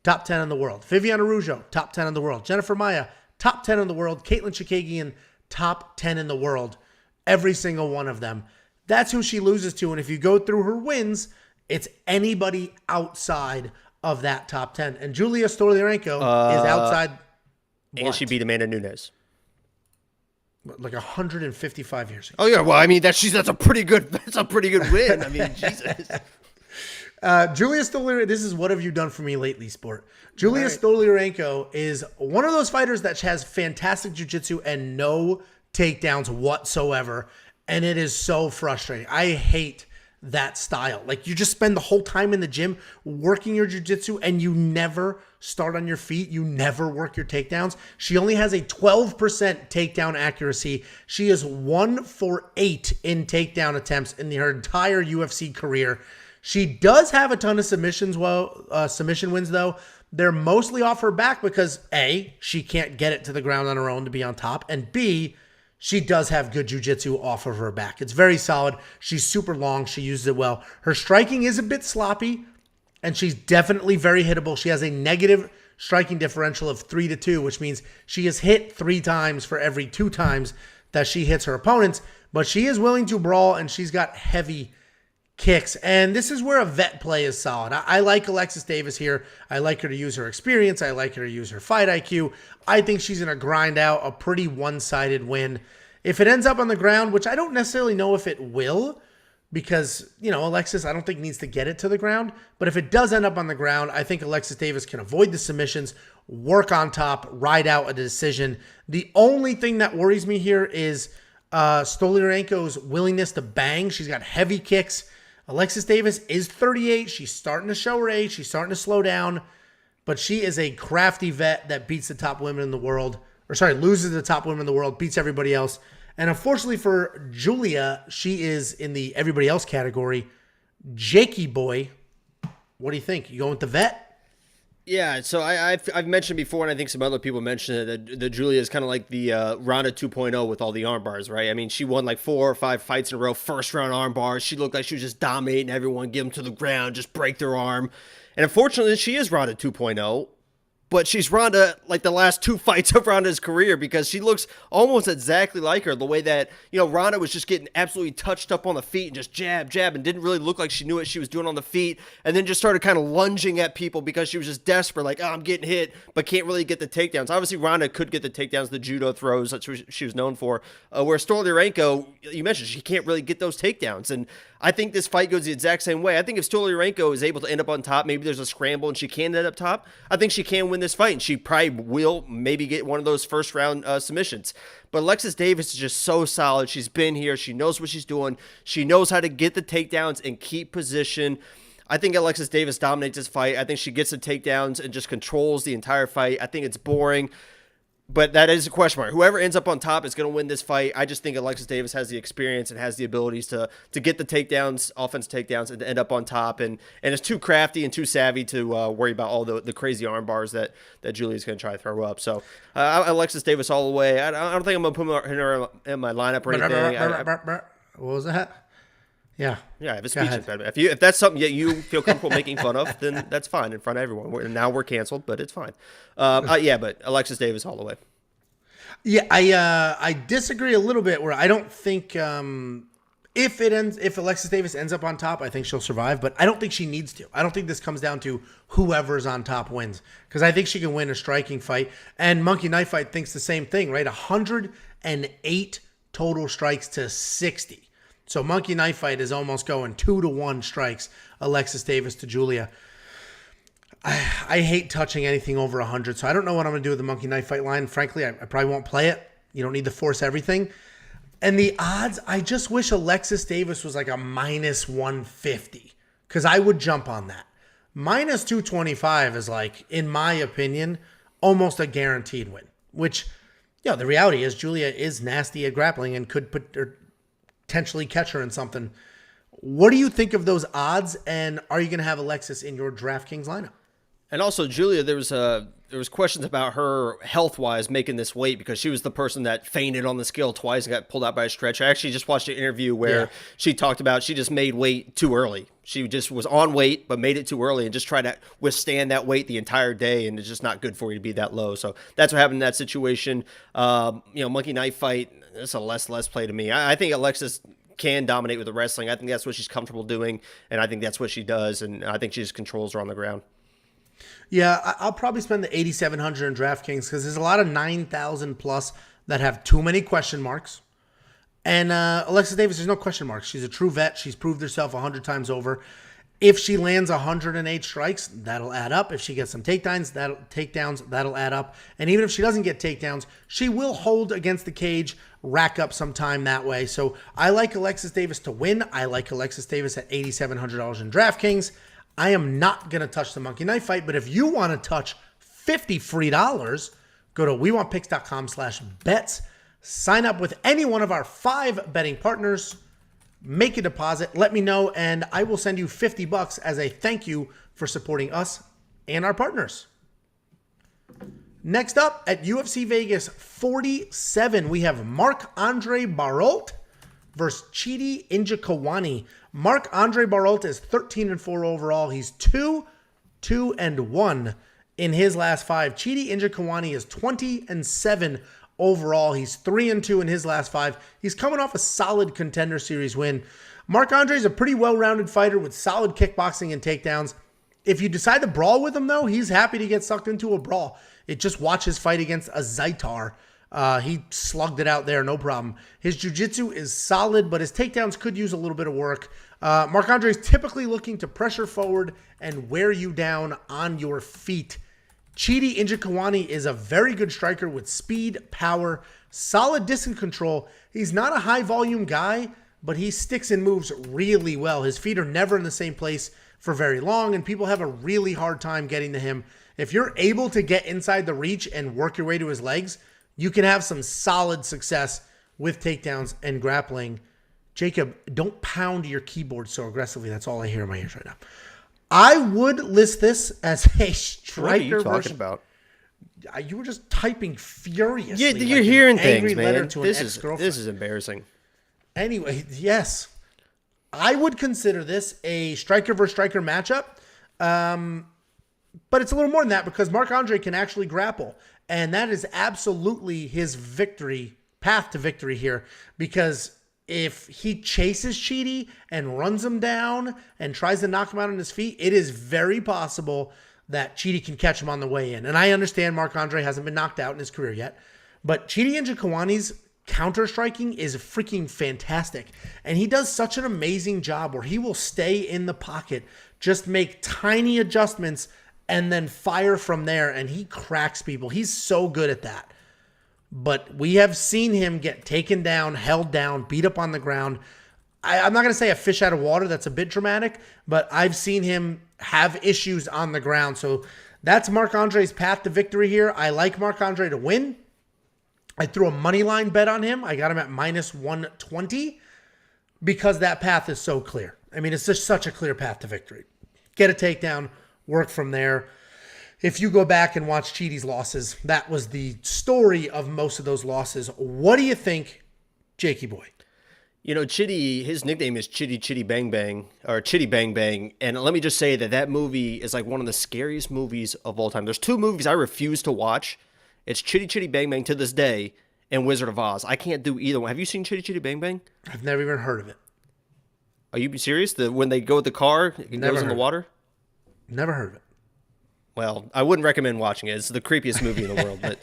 top 10 in the world. Viviane Araújo, top 10 in the world. Jennifer Maia, top 10 in the world. Caitlin Chikagian, top 10 in the world. Every single one of them. That's who she loses to. And if you go through her wins, it's anybody outside of that top 10. And Julija Stoliarenko is outside. And she beat Amanda Nunes. Like 155 years ago. Oh yeah, well I mean that's a pretty good win. I mean Jesus. Julija Stoliarenko, this is what have you done for me lately, sport. Julija Stoliarenko is one of those fighters that has fantastic jiu-jitsu and no takedowns whatsoever, and it is so frustrating. I hate that style. Like, you just spend the whole time in the gym working your jiu-jitsu and you never start on your feet. You never work your takedowns. She only has a 12% takedown accuracy. She is 1 for 8 in takedown attempts in her entire UFC career. She does have a ton of submission wins, though. They're mostly off her back because A, she can't get it to the ground on her own to be on top, and B, she does have good jiu-jitsu off of her back. It's very solid. She's super long. She uses it well. Her striking is a bit sloppy, and she's definitely very hittable. She has a negative striking differential of 3-2, which means she is hit 3 times for every 2 times that she hits her opponents, but she is willing to brawl, and she's got heavy kicks. And this is where a vet play is solid. I like Alexis Davis here. I like her to use her experience. I like her to use her fight IQ. I think she's going to grind out a pretty one-sided win. If it ends up on the ground, which I don't necessarily know if it will, because, you know, Alexis, I don't think needs to get it to the ground. But if it does end up on the ground, I think Alexis Davis can avoid the submissions, work on top, ride out a decision. The only thing that worries me here is Stoliarenko's willingness to bang. She's got heavy kicks. Alexis Davis is 38. She's starting to show her age. She's starting to slow down. But she is a crafty vet that beats the top women in the world. Loses the top women in the world, beats everybody else. And unfortunately for Julija, she is in the everybody else category. Jakey boy, what do you think? You going with the vet? Yeah, so I've mentioned before, and I think some other people mentioned it, that Julija is kind of like the Ronda 2.0 with all the arm bars, right? I mean, she won like 4 or 5 fights in a row, first round arm bars. She looked like she was just dominating everyone, get them to the ground, just break their arm. And unfortunately, she is Ronda 2.0. But she's Ronda like the last 2 fights of Ronda's career, because she looks almost exactly like her. The way that, you know, Ronda was just getting absolutely touched up on the feet and just jab, and didn't really look like she knew what she was doing on the feet. And then just started kind of lunging at people because she was just desperate, like, oh, I'm getting hit, but can't really get the takedowns. Obviously, Ronda could get the takedowns, the judo throws, that's what she was known for. Where Stoliarenko, you mentioned, she can't really get those takedowns. And I think this fight goes the exact same way. I think if Stoliarenko is able to end up on top, maybe there's a scramble and she can end up top, I think she can win this fight, and she probably will maybe get one of those first round submissions. But Alexis Davis is just so solid. She's been here. She knows what she's doing. She knows how to get the takedowns and keep position. I think Alexis Davis dominates this fight. I think she gets the takedowns and just controls the entire fight. I think it's boring. But that is a question mark. Whoever ends up on top is going to win this fight. I just think Alexis Davis has the experience and has the abilities to get the takedowns, offensive takedowns, and to end up on top. And is too crafty and too savvy to worry about all the crazy arm bars that Julia's going to try to throw up. So Alexis Davis all the way. I don't think I'm going to put her in my lineup or anything. What was that? Yeah. Yeah, I have a speech impediment. If that's something that you feel comfortable making fun of, then that's fine in front of everyone. Now we're canceled, but it's fine. Yeah, but Alexis Davis all the way. Yeah, I disagree a little bit where I don't think If Alexis Davis ends up on top, I think she'll survive, but I don't think she needs to. I don't think this comes down to whoever's on top wins, because I think she can win a striking fight. And Monkey Knife Fight thinks the same thing, right? 108 total strikes to 60. So Monkey Knife Fight is almost going 2-1 strikes, Alexis Davis to Julija. I hate touching anything over 100, so I don't know what I'm going to do with the Monkey Knife Fight line. Frankly, I probably won't play it. You don't need to force everything. And the odds, I just wish Alexis Davis was like a minus 150, because I would jump on that. Minus 225 is like, in my opinion, almost a guaranteed win, which, the reality is Julija is nasty at grappling and could potentially catch her in something. What do you think of those odds, and are you going to have Alexis in your DraftKings lineup? And also, Julija, there was questions about her health-wise making this weight, because she was the person that fainted on the scale twice and got pulled out by a stretch. I actually just watched an interview where she talked about she just made weight too early. She just was on weight, but made it too early and just tried to withstand that weight the entire day, and it's just not good for you to be that low. So that's what happened in that situation. Monkey Knife Fight, it's a less play to me. I think Alexis can dominate with the wrestling. I think that's what she's comfortable doing, and I think that's what she does, and I think she just controls her on the ground. Yeah, I'll probably spend the $8,700 in DraftKings, because there's a lot of 9,000 plus that have too many question marks. And Alexis Davis, there's no question marks. She's a true vet. She's proved herself 100 times over. If she lands 108 strikes, that'll add up. If she gets some takedowns, that'll add up. And even if she doesn't get takedowns, she will hold against the cage, rack up some time that way. So I like Alexis Davis to win. I like Alexis Davis at $8,700 in DraftKings. I am not going to touch the Monkey Knife Fight, but if you want to touch $50 free, go to wewantpicks.com/bets, sign up with any one of our 5 betting partners, make a deposit, let me know, and I will send you $50 as a thank you for supporting us and our partners. Next up at UFC Vegas 47, we have Marc-Andre Barriault versus Chidi Njokuani. Marc-Andre Barriault is 13-4 overall. He's 2-1 in his last 5. Chidi Njokuani is 20-7 overall. He's 3-2 in his last 5. He's coming off a solid Contender Series win. Marc-Andre is a pretty well-rounded fighter with solid kickboxing and takedowns. If you decide to brawl with him, though, he's happy to get sucked into a brawl. Just watch his fight against a Zaitar. He slugged it out there, no problem. His jiu-jitsu is solid, but his takedowns could use a little bit of work. Marc-Andre is typically looking to pressure forward and wear you down on your feet. Chidi Njokuani is a very good striker with speed, power, solid distance control. He's not a high-volume guy, but he sticks and moves really well. His feet are never in the same place for very long, and people have a really hard time getting to him. If you're able to get inside the reach and work your way to his legs, you can have some solid success with takedowns and grappling. Jacob, don't pound your keyboard so aggressively. That's all I hear in my ears right now. I would list this as a striker. What are you talking about? You were just typing furiously. Yeah, you're hearing things, man. This is embarrassing. Anyway, yes. I would consider this a striker versus striker matchup. But it's a little more than that, because Marc-Andre can actually grapple. And that is absolutely his path to victory here. Because if he chases Chidi and runs him down and tries to knock him out on his feet, it is very possible that Chidi can catch him on the way in. And I understand Marc-Andre hasn't been knocked out in his career yet. But Chidi Njokuani's counter-striking is freaking fantastic. And he does such an amazing job where he will stay in the pocket, just make tiny adjustments, and then fire from there, and he cracks people. He's so good at that. But we have seen him get taken down, held down, beat up on the ground. I'm not going to say a fish out of water. That's a bit dramatic, but I've seen him have issues on the ground. So that's Marc-Andre's path to victory here. I like Marc-Andre to win. I threw a money line bet on him. I got him at minus 120 because that path is so clear. I mean, it's just such a clear path to victory. Get a takedown, work from there. If you go back and watch Chidi's losses, that was the story of most of those losses. What do you think, Jakey boy? You know, Chidi, his nickname is Chidi Bang Bang, or Chidi Bang Bang. And let me just say that movie is like one of the scariest movies of all time. There's 2 movies I refuse to watch. It's Chidi Bang Bang to this day and Wizard of Oz. I can't do either one. Have you seen Chidi Bang Bang? I've never even heard of it. Are you serious? When they go with the car, it goes in the water? Never heard of it. Well, I wouldn't recommend watching it. It's the creepiest movie in the world. But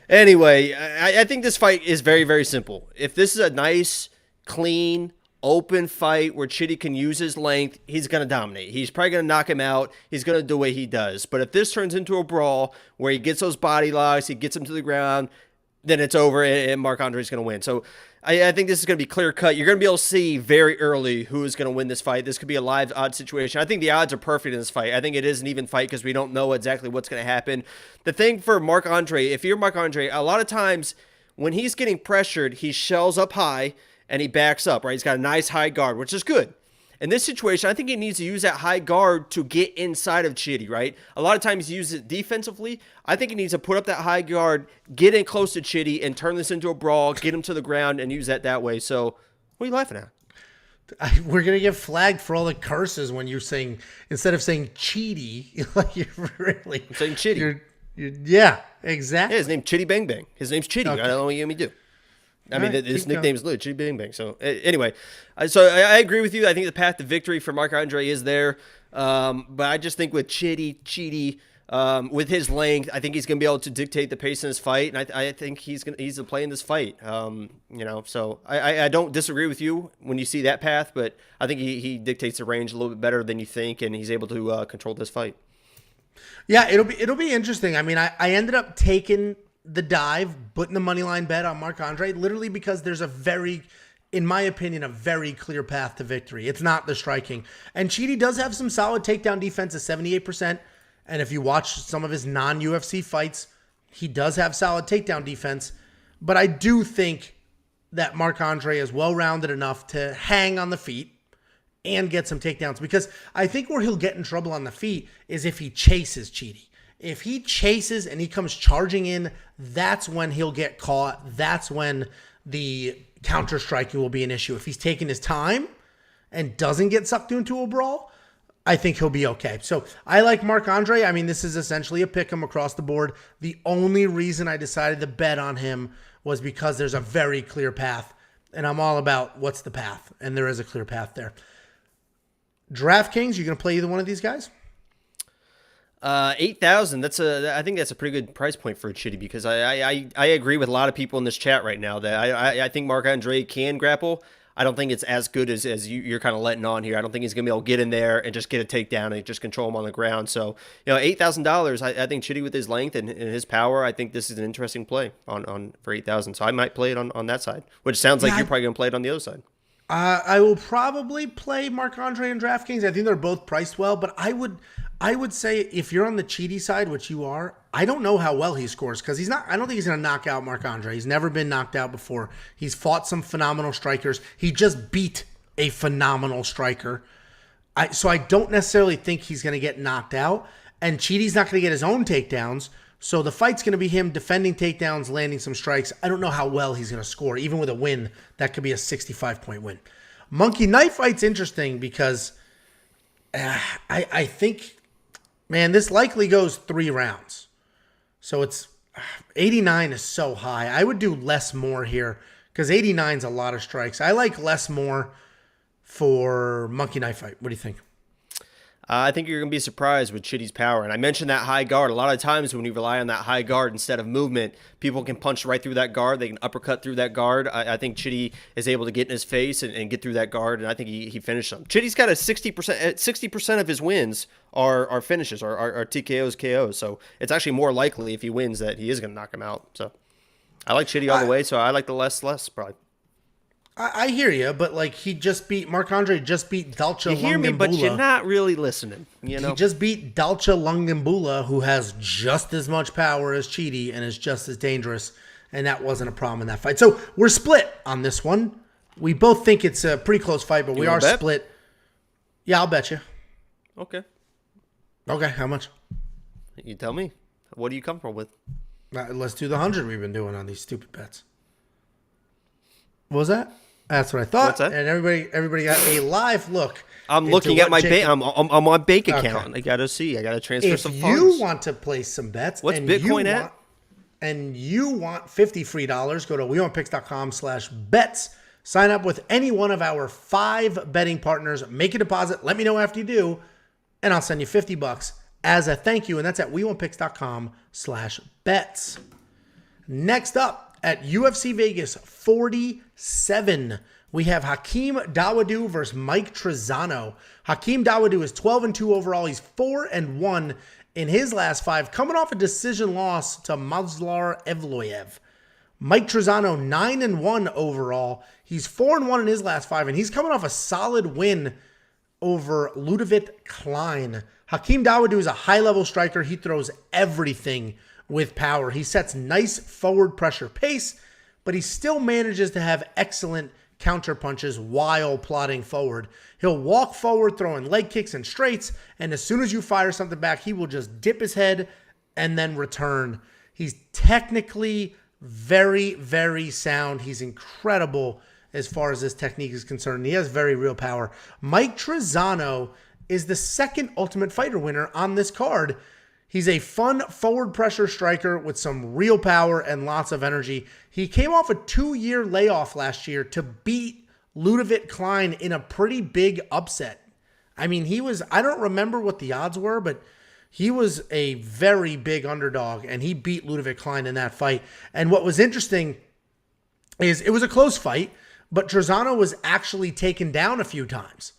anyway, I think this fight is very, very simple. If this is a nice, clean, open fight where Chidi can use his length, he's going to dominate. He's probably going to knock him out. He's going to do what he does. But if this turns into a brawl where he gets those body locks, he gets him to the ground, then it's over and Marc-Andre is going to win. So I think this is going to be clear cut. You're going to be able to see very early who is going to win this fight. This could be a live odd situation. I think the odds are perfect in this fight. I think it is an even fight because we don't know exactly what's going to happen. The thing for Marc-Andre, if you're Marc-Andre, a lot of times when he's getting pressured, he shells up high and he backs up, right? He's got a nice high guard, which is good. In this situation, I think he needs to use that high guard to get inside of Chidi, right? A lot of times he uses it defensively. I think he needs to put up that high guard, get in close to Chidi, and turn this into a brawl, get him to the ground, and use that way. So, what are you laughing at? We're going to get flagged for all the curses when you're saying, instead of saying Chidi, like you're really... I'm saying Chidi. Yeah, exactly. Yeah, his name's Chidi Bang Bang. His name's Chidi. Okay. I don't know what you want me to do. I mean, right, his nickname is Chidi Bang Bang. So, anyway, so I agree with you. I think the path to victory for Marc-Andre is there. But I just think with Chidi, with his length, I think he's going to be able to dictate the pace in this fight. And I think he's to play in this fight. So I don't disagree with you when you see that path, but I think he dictates the range a little bit better than you think, and he's able to control this fight. Yeah, it'll be interesting. I mean, I ended up taking the dive, putting the money line bet on Marc-Andre, literally because there's in my opinion, a very clear path to victory. It's not the striking. And Chidi does have some solid takedown defense at 78%. And if you watch some of his non-UFC fights, he does have solid takedown defense. But I do think that Marc-Andre is well-rounded enough to hang on the feet and get some takedowns. Because I think where he'll get in trouble on the feet is if he chases Chidi. If he chases and he comes charging in, that's when he'll get caught. That's when the counter striking will be an issue. If he's taking his time and doesn't get sucked into a brawl, I think he'll be okay. So I like Marc-Andre. I mean, this is essentially a pick 'em across the board. The only reason I decided to bet on him was because there's a very clear path, and I'm all about what's the path, and there is a clear path there. DraftKings, you going to play either one of these guys? 8,000. I think that's a pretty good price point for a Chidi because I agree with a lot of people in this chat right now that I think Marc-Andre can grapple. I don't think it's as good as you're kind of letting on here. I don't think he's gonna be able to get in there and just get a takedown and just control him on the ground. So $8,000. I think Chidi with his length and his power, I think this is an interesting play on for 8,000. So I might play it on that side, which sounds like you're probably gonna play it on the other side. I will probably play Marc-Andre and DraftKings. I think they're both priced well, but I would say if you're on the Chidi side, which you are, I don't know how well he scores because I don't think he's going to knock out Marc-Andre. He's never been knocked out before. He's fought some phenomenal strikers. He just beat a phenomenal striker. So I don't necessarily think he's going to get knocked out, and Chidi's not going to get his own takedowns. So the fight's going to be him defending takedowns, landing some strikes. I don't know how well he's going to score. Even with a win, that could be a 65-point win. Monkey Knife Fight's interesting because I think, man, this likely goes 3 rounds. So it's 89 is so high. I would do less more here because 89 is a lot of strikes. I like less more for Monkey Knife Fight. What do you think? I think you're going to be surprised with Chidi's power. And I mentioned that high guard. A lot of times when you rely on that high guard instead of movement, people can punch right through that guard. They can uppercut through that guard. I think Chidi is able to get in his face and get through that guard, and I think he finished him. Chidi's got a 60% of his wins are finishes, are TKOs, KOs. So it's actually more likely if he wins that he is going to knock him out. So I like Chidi all the way, so I like the less probably. I hear you, but like Marc-Andre just beat Dalcha Lungambula. You hear me, but you're not really listening. You know, he just beat Dalcha Lungambula, who has just as much power as Chidi and is just as dangerous, and that wasn't a problem in that fight. So we're split on this one. We both think it's a pretty close fight, but we are split. Yeah, I'll bet you. Okay. Okay, how much? You tell me. What are you comfortable with? Let's do the 100 we've been doing on these stupid bets. What was that? That's what I thought. What's that? And everybody got a live look. I'm looking at my bank. I'm on my bank account. Okay. I gotta see. I gotta transfer some funds. If you want to place some bets, what's Bitcoin at? And you want $50 free, go to wewantpicks.com/bets. Sign up with any one of our 5 betting partners. Make a deposit. Let me know after you do, and I'll send you $50 as a thank you. And that's at wewantpicks.com/bets. Next up at UFC Vegas 47, we have Hakeem Dawodu versus Mike Trizano. Hakeem Dawodu is 12-2 overall. He's 4-1 in his last 5, coming off a decision loss to Mazlar Evloev. Mike Trizano 9-1 overall. He's 4-1 in his last 5, and he's coming off a solid win over Ludovic Klein. Hakeem Dawodu is a high-level striker. He throws everything with power. He sets nice forward pressure pace, but he still manages to have excellent counter punches while plodding forward. He'll walk forward, throwing leg kicks and straights, and as soon as you fire something back, he will just dip his head and then return. He's technically very, very sound. He's incredible as far as his technique is concerned. He has very real power. Mike Trizano is the second Ultimate Fighter winner on this card. He's a fun forward pressure striker with some real power and lots of energy. He came off a 2-year layoff last year to beat Ludovic Klein in a pretty big upset. I mean, I don't remember what the odds were, but he was a very big underdog, and he beat Ludovic Klein in that fight. And what was interesting is it was a close fight, but Trizano was actually taken down a few times.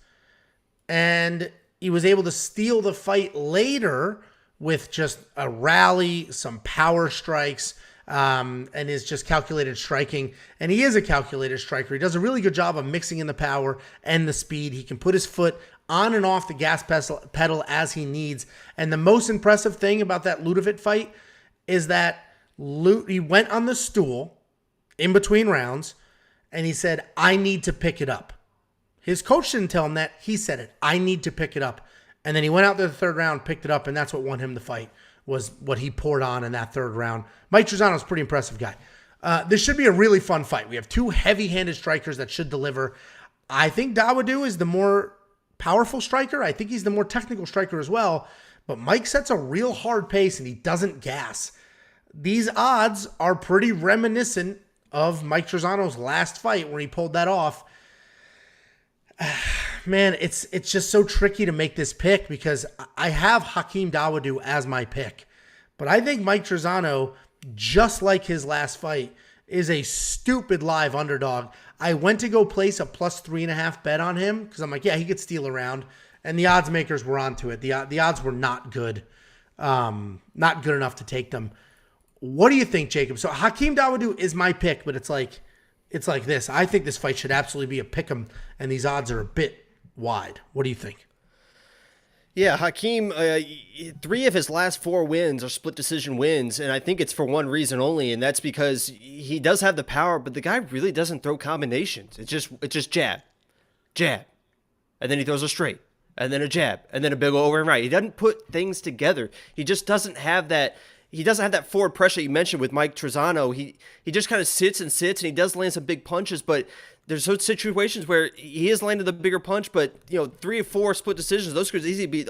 And he was able to steal the fight later with just a rally, some power strikes, and is just calculated striking. And he is a calculated striker. He does a really good job of mixing in the power and the speed. He can put his foot on and off the gas pedal as he needs. And the most impressive thing about that Ludovic fight is that he went on the stool in between rounds, and he said, "I need to pick it up." His coach didn't tell him that. He said it. "I need to pick it up." And then he went out there the third round, picked it up, and that's what won him the fight, was what he poured on in that third round. Mike Trizano's a pretty impressive guy. This should be a really fun fight. We have 2 heavy-handed strikers that should deliver. I think Dawodu is the more powerful striker. I think he's the more technical striker as well. But Mike sets a real hard pace, and he doesn't gas. These odds are pretty reminiscent of Mike Trizano's last fight where he pulled that off. Man, it's just so tricky to make this pick because I have Hakeem Dawodu as my pick. But I think Mike Trizano, just like his last fight, is a stupid live underdog. I went to go place a +3.5 bet on him because I'm like, yeah, he could steal around. And the odds makers were onto it. The odds were not good. Not good enough to take them. What do you think, Jacob? So Hakeem Dawodu is my pick, but it's like this. I think this fight should absolutely be a pick'em, and these odds are a bit wide. What do you think? Yeah, Hakeem, 3 of his last 4 wins are split decision wins, and I think it's for one reason only, and that's because he does have the power, but the guy really doesn't throw combinations. It's just jab, and then he throws a straight, and then a jab, and then a big over and right. He doesn't put things together. He just doesn't have that. He doesn't have that forward pressure you mentioned with Mike Trizano. He just kind of sits, and he does land some big punches, but there's those situations where he has landed the bigger punch, but 3 or 4 split decisions, those could easily be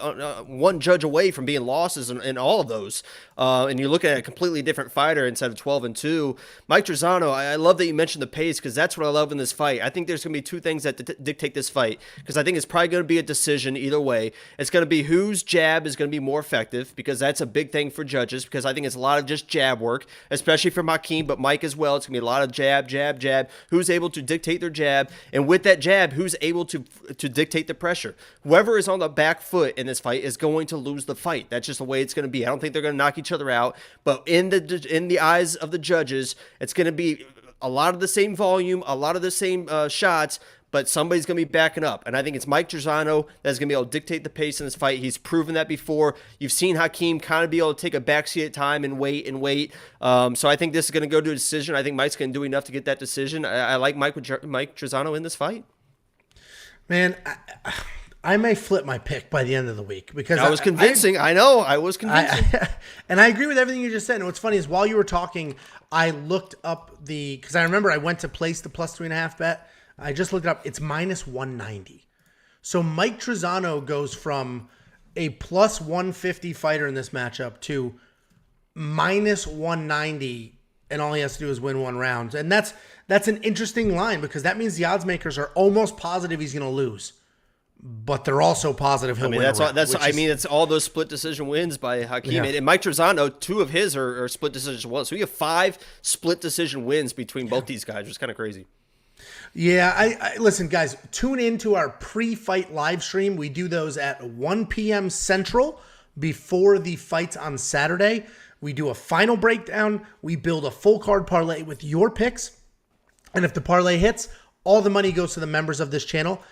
one judge away from being losses in all of those. And you look at a completely different fighter instead of 12-2. Mike Trizano, I love that you mentioned the pace because that's what I love in this fight. I think there's going to be 2 things that dictate this fight because I think it's probably going to be a decision either way. It's going to be whose jab is going to be more effective because that's a big thing for judges because I think it's a lot of just jab work, especially from Hakeem, but Mike as well. It's going to be a lot of jab. Who's able to dictate their jab, and with that jab, who's able to dictate the pressure. Whoever is on the back foot in this fight is going to lose the fight. That's just the way it's going to be. I don't think they're going to knock each other out, but in the eyes of the judges, it's going to be a lot of the same volume, a lot of the same shots, but somebody's going to be backing up. And I think it's Mike Trizano that's going to be able to dictate the pace in this fight. He's proven that before. You've seen Hakeem kind of be able to take a backseat at time and wait. So I think this is going to go to a decision. I think Mike's going to do enough to get that decision. I like Mike Trizano in this fight. Man, I may flip my pick by the end of the week because I was convincing. I know. I was convincing. And I agree with everything you just said. And what's funny is while you were talking, I looked up because I remember I went to place the +3.5 bet. I just looked it up. It's -190. So Mike Trizano goes from a +150 fighter in this matchup to -190 and all he has to do is win one round. And that's an interesting line because that means the odds makers are almost positive he's going to lose, but they're also positive he'll win. It's all those split decision wins by Hakeem and Mike Trizano. 2 of his are split decision ones. So we have 5 split decision wins between both these guys, which is kind of crazy. Yeah, I listen, guys, tune in to our pre-fight live stream. We do those at 1 p.m. Central before the fights on Saturday. We do a final breakdown. We build a full card parlay with your picks. And if the parlay hits, all the money goes to the members of this channel.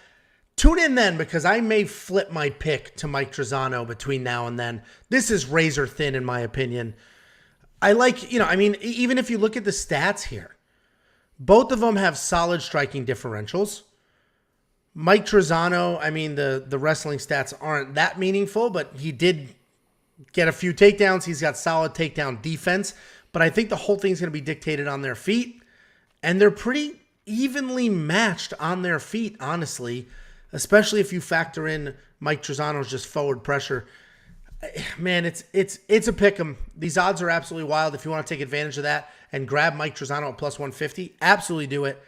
Tune in then because I may flip my pick to Mike Trizano between now and then. This is razor thin in my opinion. I like, even if you look at the stats here, both of them have solid striking differentials. Mike Trizano, the wrestling stats aren't that meaningful, but he did get a few takedowns. He's got solid takedown defense, but I think the whole thing's going to be dictated on their feet, and they're pretty evenly matched on their feet, honestly, especially if you factor in Mike Trizano's just forward pressure. Man, it's a pick 'em. These odds are absolutely wild. If you want to take advantage of that and grab Mike Trizano at plus 150, absolutely do it.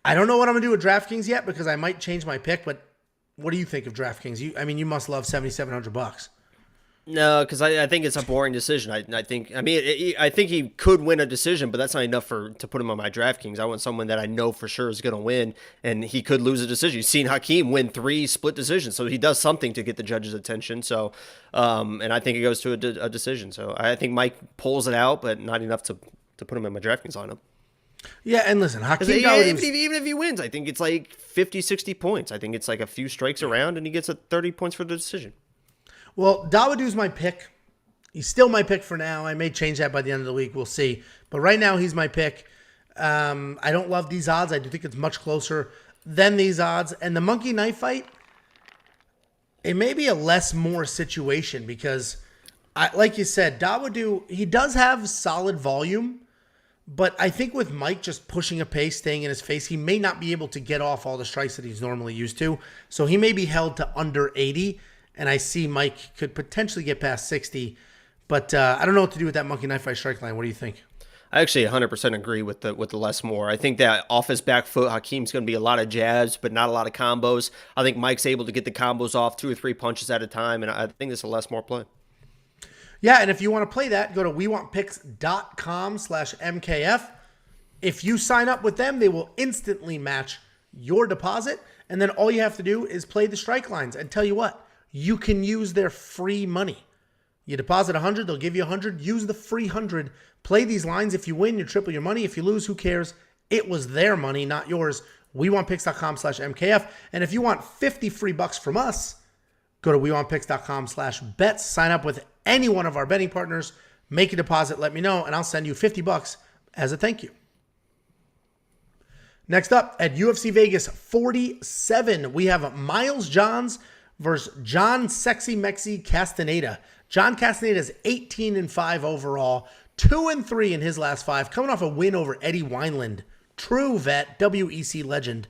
I don't know what I'm going to do with DraftKings yet because I might change my pick, but what do you think of DraftKings? You must love $7,700. No, because I think it's a boring decision. I think he could win a decision, but that's not enough to put him on my DraftKings. I want someone that I know for sure is going to win, and he could lose a decision. You've seen Hakeem win 3 split decisions, so he does something to get the judge's attention. So, and I think it goes to a decision. So I think Mike pulls it out, but not enough to put him in my DraftKings lineup. Yeah, and listen, Hakeem even if he wins, I think it's like 50, 60 points. I think it's like a few strikes around, and he gets 30 points for the decision. Well, Dawodu's my pick. He's still my pick for now. I may change that by the end of the week. We'll see. But right now, he's my pick. I don't love these odds. I do think it's much closer than these odds. And the monkey knife fight, it may be a less more situation because, like you said, Dawodu, he does have solid volume. But I think with Mike just pushing a pace, staying in his face, he may not be able to get off all the strikes that he's normally used to. So he may be held to under 80. And I see Mike could potentially get past 60. But I don't know what to do with that monkey knife fight strike line. What do you think? I actually 100% agree with the less more. I think that off his back foot, Hakeem's going to be a lot of jabs, but not a lot of combos. I think Mike's able to get the combos off 2 or 3 punches at a time, and I think this is a less more play. Yeah, and if you want to play that, go to wewantpicks.com/MKF. If you sign up with them, they will instantly match your deposit, and then all you have to do is play the strike lines. And tell you what, you can use their free money. You deposit 100, they'll give you 100. Use the free 100. Play these lines. If you win, you triple your money. If you lose, who cares? It was their money, not yours. wewantpicks.com/MKF. And if you want 50 free bucks from us, go to wewantpicks.com/bets. Sign up with any one of our betting partners. Make a deposit. Let me know, and I'll send you 50 bucks as a thank you. Next up, at UFC Vegas 47, we have Miles Johns versus John Sexy Mexi Castaneda. John Castaneda is 18-5 overall, 2-3 in his last 5, coming off a win over Eddie Wineland. True vet, WEC legend.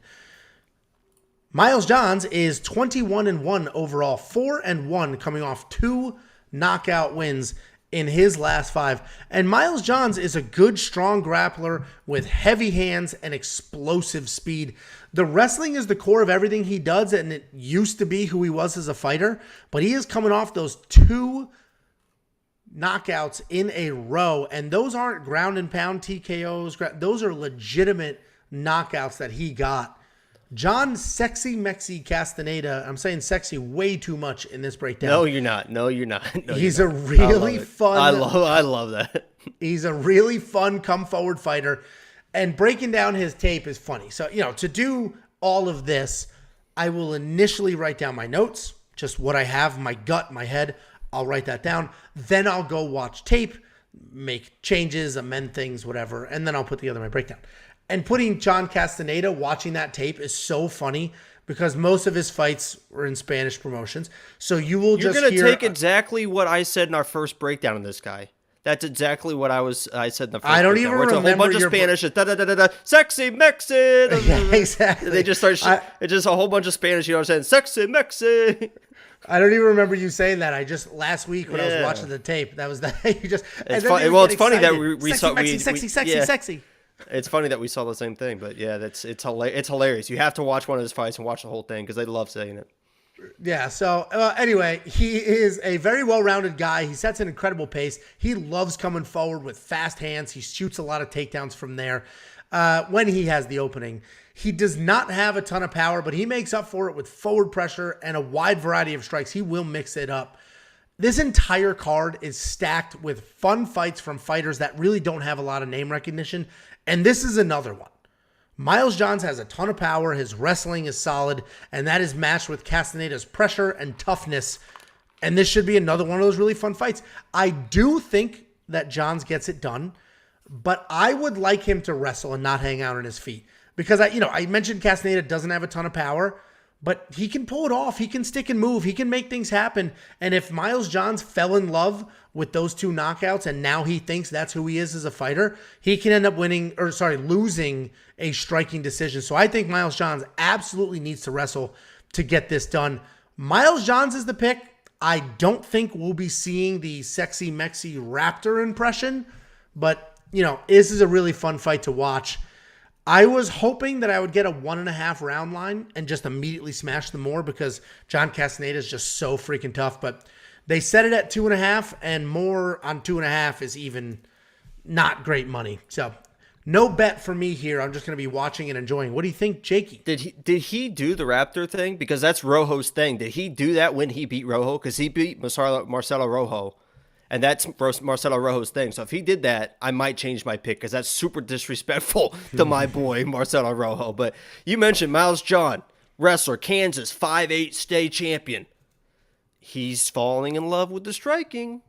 Miles Johns is 21-1 overall, 4-1 coming off 2 knockout wins in his last 5. And Miles Johns is a good, strong grappler with heavy hands and explosive speed. The wrestling is the core of everything he does, and it used to be who he was as a fighter, but he is coming off those 2 knockouts in a row, and those aren't ground and pound TKOs. Those are legitimate knockouts that he got. John Sexy Mexi Castaneda, I'm saying sexy way too much in this breakdown. No, you're not. No, he's a really fun. I love that. He's a really fun come forward fighter, and breaking down his tape is funny. So, to do all of this, I will initially write down my notes, just what I have, my gut, my head. I'll write that down. Then I'll go watch tape, make changes, amend things, whatever, and then I'll put together my breakdown. And putting John Castaneda, watching that tape is so funny because most of his fights were in Spanish promotions. So you're going to take exactly what I said in our first breakdown of this guy. That's exactly what I said in the first. I don't even remember. A whole bunch of Spanish. Sexy Mexi. Yeah, exactly. They just start. It's just a whole bunch of Spanish. You know what I'm saying? Sexy Mexi. I don't even remember you saying that. I just last week when I was watching the tape, that was that you just. It's funny that we saw sexy. It's funny that we saw the same thing, but yeah, it's hilarious. You have to watch one of his fights and watch the whole thing because they love saying it. Yeah, so anyway, he is a very well-rounded guy. He sets an incredible pace. He loves coming forward with fast hands. He shoots a lot of takedowns from there when he has the opening. He does not have a ton of power, but he makes up for it with forward pressure and a wide variety of strikes. He will mix it up. This entire card is stacked with fun fights from fighters that really don't have a lot of name recognition, and this is another one. Miles Johns has a ton of power. His wrestling is solid, and that is matched with Castaneda's pressure and toughness. And this should be another one of those really fun fights. I do think that Johns gets it done, but I would like him to wrestle and not hang out on his feet. Because I mentioned Castaneda doesn't have a ton of power, but he can pull it off. He can stick and move. He can make things happen. And if Miles Johns fell in love with those 2 knockouts and now he thinks that's who he is as a fighter, he can end up losing a striking decision. So I think Miles Johns absolutely needs to wrestle to get this done. Miles Johns is the pick. I don't think we'll be seeing the sexy Mexi Raptor impression, but this is a really fun fight to watch. I was hoping that I would get a 1.5 round line and just immediately smash them more because John Castaneda is just so freaking tough. But they set it at 2.5, and more on 2.5 is even not great money. So no bet for me here. I'm just going to be watching and enjoying. What do you think, Jakey? Did he do the Raptor thing? Because that's Rojo's thing. Did he do that when he beat Rojo? Because he beat Marcelo Rojo. And that's Marcelo Rojo's thing. So if he did that, I might change my pick because that's super disrespectful to my boy, Marcelo Rojo. But you mentioned Miles John, wrestler, Kansas, 5'8", state champion. He's falling in love with the striking.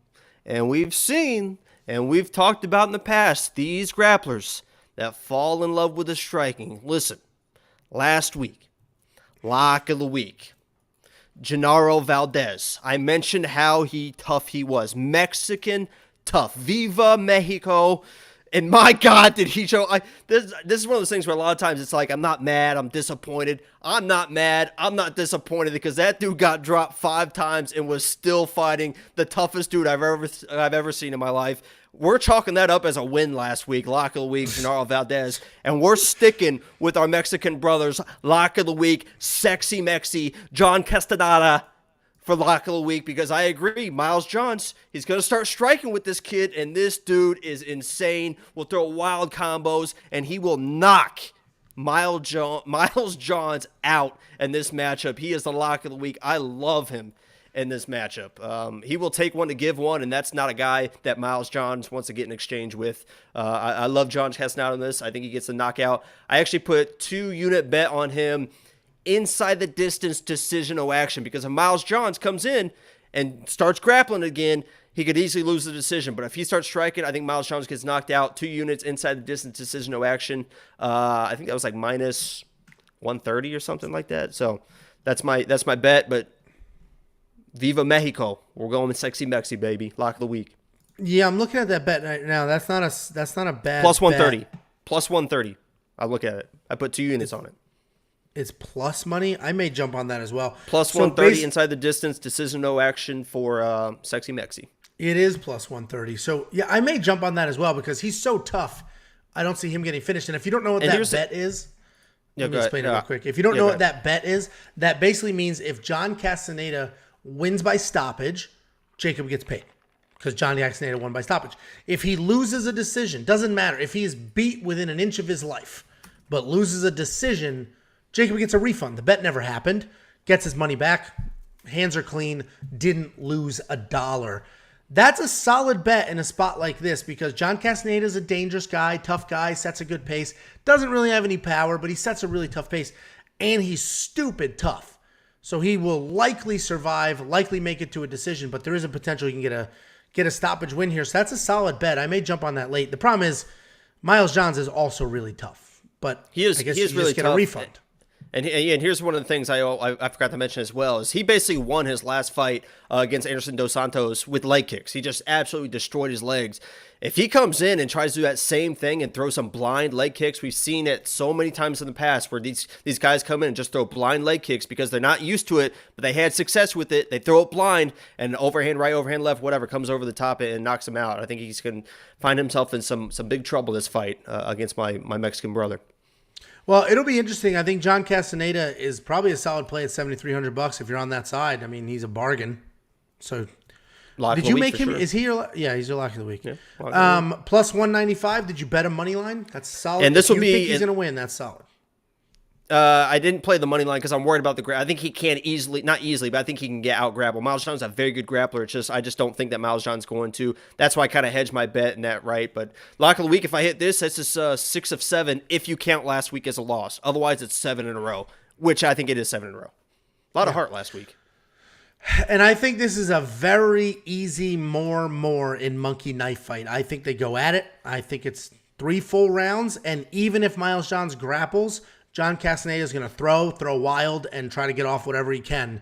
And we've seen, and we've talked about in the past, these grapplers that fall in love with the striking. Listen, last week, lock of the week. Genaro Valdez. I mentioned how tough he was. Mexican tough. Viva Mexico. And my God, did he show. This is one of those things where a lot of times it's like, I'm not mad, I'm disappointed. I'm not mad, I'm not disappointed because that dude got dropped 5 times and was still fighting the toughest dude I've ever seen in my life. We're chalking that up as a win last week, lock of the week, Genaro Valdez. And we're sticking with our Mexican brothers, lock of the week, sexy Mexi, John Castaneda for lock of the week because I agree, Miles Johns, he's going to start striking with this kid, and this dude is insane. Will throw wild combos, and he will knock Miles Johns out in this matchup. He is the lock of the week. I love him in this matchup. He will take one to give one, and that's not a guy that Miles Johns wants to get in exchange with. I love John Castaneda on this. I think he gets the knockout. I actually put 2-unit bet on him inside the distance decisional action because if Miles Johns comes in and starts grappling again, he could easily lose the decision. But if he starts striking, I think Miles Johns gets knocked out. 2 units inside the distance decisional action. I think that was like minus 130 or something like that. So that's my bet, but Viva Mexico. We're going with sexy Mexi, baby. Lock of the week. Yeah, I'm looking at that bet right now. That's not a bad plus 130. Bet. Plus 130. I look at it. I put 2 units on it. It's plus money. I may jump on that as well. Plus 130 inside the distance, decision no action for sexy Mexi. It is plus 130. So yeah, I may jump on that as well because he's so tough. I don't see him getting finished. And if you don't know what that bet is, let me explain it real quick. If you don't know what that bet is, that basically means if John Castaneda wins by stoppage, Jacob gets paid because John Castaneda won by stoppage. If he loses a decision, doesn't matter. If he is beat within an inch of his life, but loses a decision, Jacob gets a refund. The bet never happened. Gets his money back. Hands are clean. Didn't lose $1. That's a solid bet in a spot like this because John Castaneda is a dangerous guy, tough guy, sets a good pace. Doesn't really have any power, but he sets a really tough pace. And he's stupid tough. So he will likely survive, likely make it to a decision, but there is a potential he can get a stoppage win here. So that's a solid bet. I may jump on that late. The problem is Miles Johns is also really tough. But he is I guess he is you really just get tough. a refund. And here's one of the things I forgot to mention as well, is he basically won his last fight against Anderson Dos Santos with leg kicks. He just absolutely destroyed his legs. If he comes in and tries to do that same thing and throw some blind leg kicks, we've seen it so many times in the past where these guys come in and just throw blind leg kicks because they're not used to it, but they had success with it. They throw it blind, and overhand right, overhand left, whatever, comes over the top and knocks him out. I think he's going to find himself in some big trouble this fight against my Mexican brother. Well, it'll be interesting. I think John Castaneda is probably a solid play at $7,300 if you're on that side. I mean, he's a bargain. So, did you make him? Sure. Is he your? Yeah, he's your lock of the week. Yeah, plus 195. Did you bet a money line? That's solid. And this will be. Think he's going to win? That's solid. I didn't play the money line because I'm worried about the grab. I think he can not easily, but I think he can get out grapple. Miles John's a very good grappler. I just don't think that Miles John's going to. That's why I kind of hedged my bet in that, right? But lock of the week, if I hit this, that's just 6 of 7 if you count last week as a loss. Otherwise, it's 7 in a row, which I think it is 7 in a row. A lot of heart last week. And I think this is a very easy more in monkey knife fight. I think they go at it. I think it's 3 full rounds, and even if Miles John's grapples, John Castaneda is going to throw wild, and try to get off whatever he can.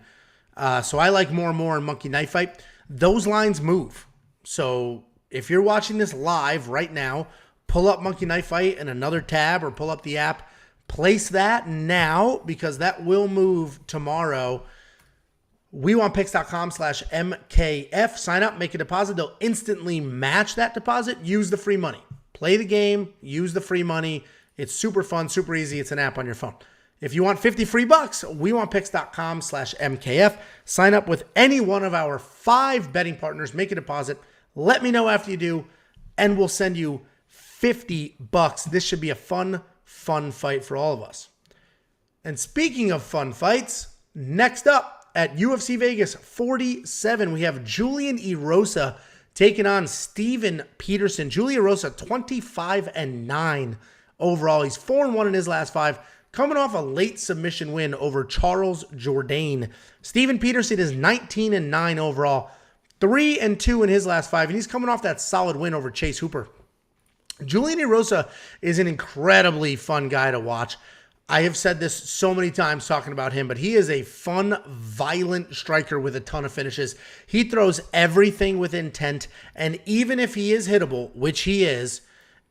So I like more in monkey knife fight. Those lines move. So if you're watching this live right now, pull up monkey knife fight in another tab or pull up the app. Place that now because that will move tomorrow. wewantpicks.com/MKF. Sign up, make a deposit. They'll instantly match that deposit. Use the free money. Play the game. Use the free money. It's super fun, super easy. It's an app on your phone. If you want 50 free bucks, wewantpicks.com/MKF. Sign up with any one of our 5 betting partners. Make a deposit. Let me know after you do, and we'll send you 50 bucks. This should be a fun fight for all of us. And speaking of fun fights, next up at UFC Vegas 47, we have Julian Erosa taking on Steven Peterson. Julian Erosa, 25-9 overall. He's 4-1 in his last 5, coming off a late submission win over Charles Jourdain. Steven Peterson is 19-9 overall, 3-2 in his last 5, and he's coming off that solid win over Chase Hooper. Julian Erosa is an incredibly fun guy to watch. I have said this so many times talking about him, but he is a fun, violent striker with a ton of finishes. He throws everything with intent, and even if he is hittable, which he is,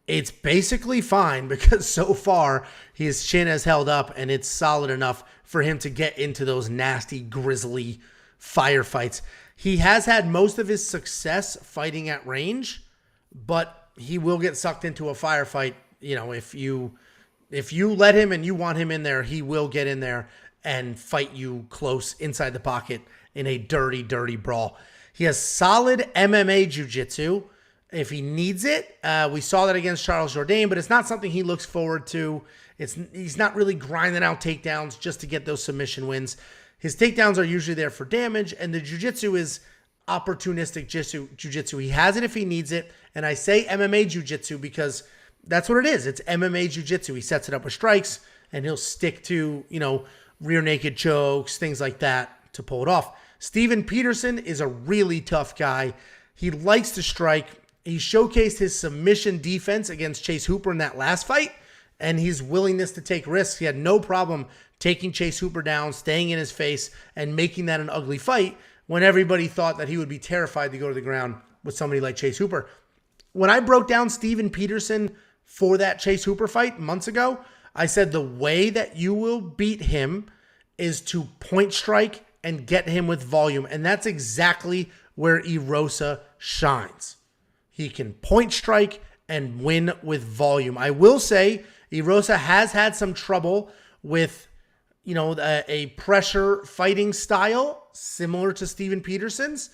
it's basically fine because so far his chin has held up and it's solid enough for him to get into those nasty, grisly firefights. He has had most of his success fighting at range, but he will get sucked into a firefight. You know, if you let him and you want him in there, he will get in there and fight you close inside the pocket in a dirty, dirty brawl. He has solid MMA jiu-jitsu if he needs it. We saw that against Charles Jourdain, but it's not something he looks forward to. He's not really grinding out takedowns just to get those submission wins. His takedowns are usually there for damage, and the jiu-jitsu is opportunistic jiu-jitsu. He has it if he needs it, and I say MMA jiu-jitsu because that's what it is. It's MMA jiu-jitsu. He sets it up with strikes, and he'll stick to, rear naked chokes, things like that to pull it off. Steven Peterson is a really tough guy. He likes to strike. He showcased his submission defense against Chase Hooper in that last fight, and his willingness to take risks. He had no problem taking Chase Hooper down, staying in his face, and making that an ugly fight when everybody thought that he would be terrified to go to the ground with somebody like Chase Hooper. When I broke down Steven Peterson for that Chase Hooper fight months ago, I said the way that you will beat him is to point strike and get him with volume, and that's exactly where Erosa shines. He can point strike and win with volume. I will say Erosa has had some trouble with, a pressure fighting style similar to Steven Peterson's.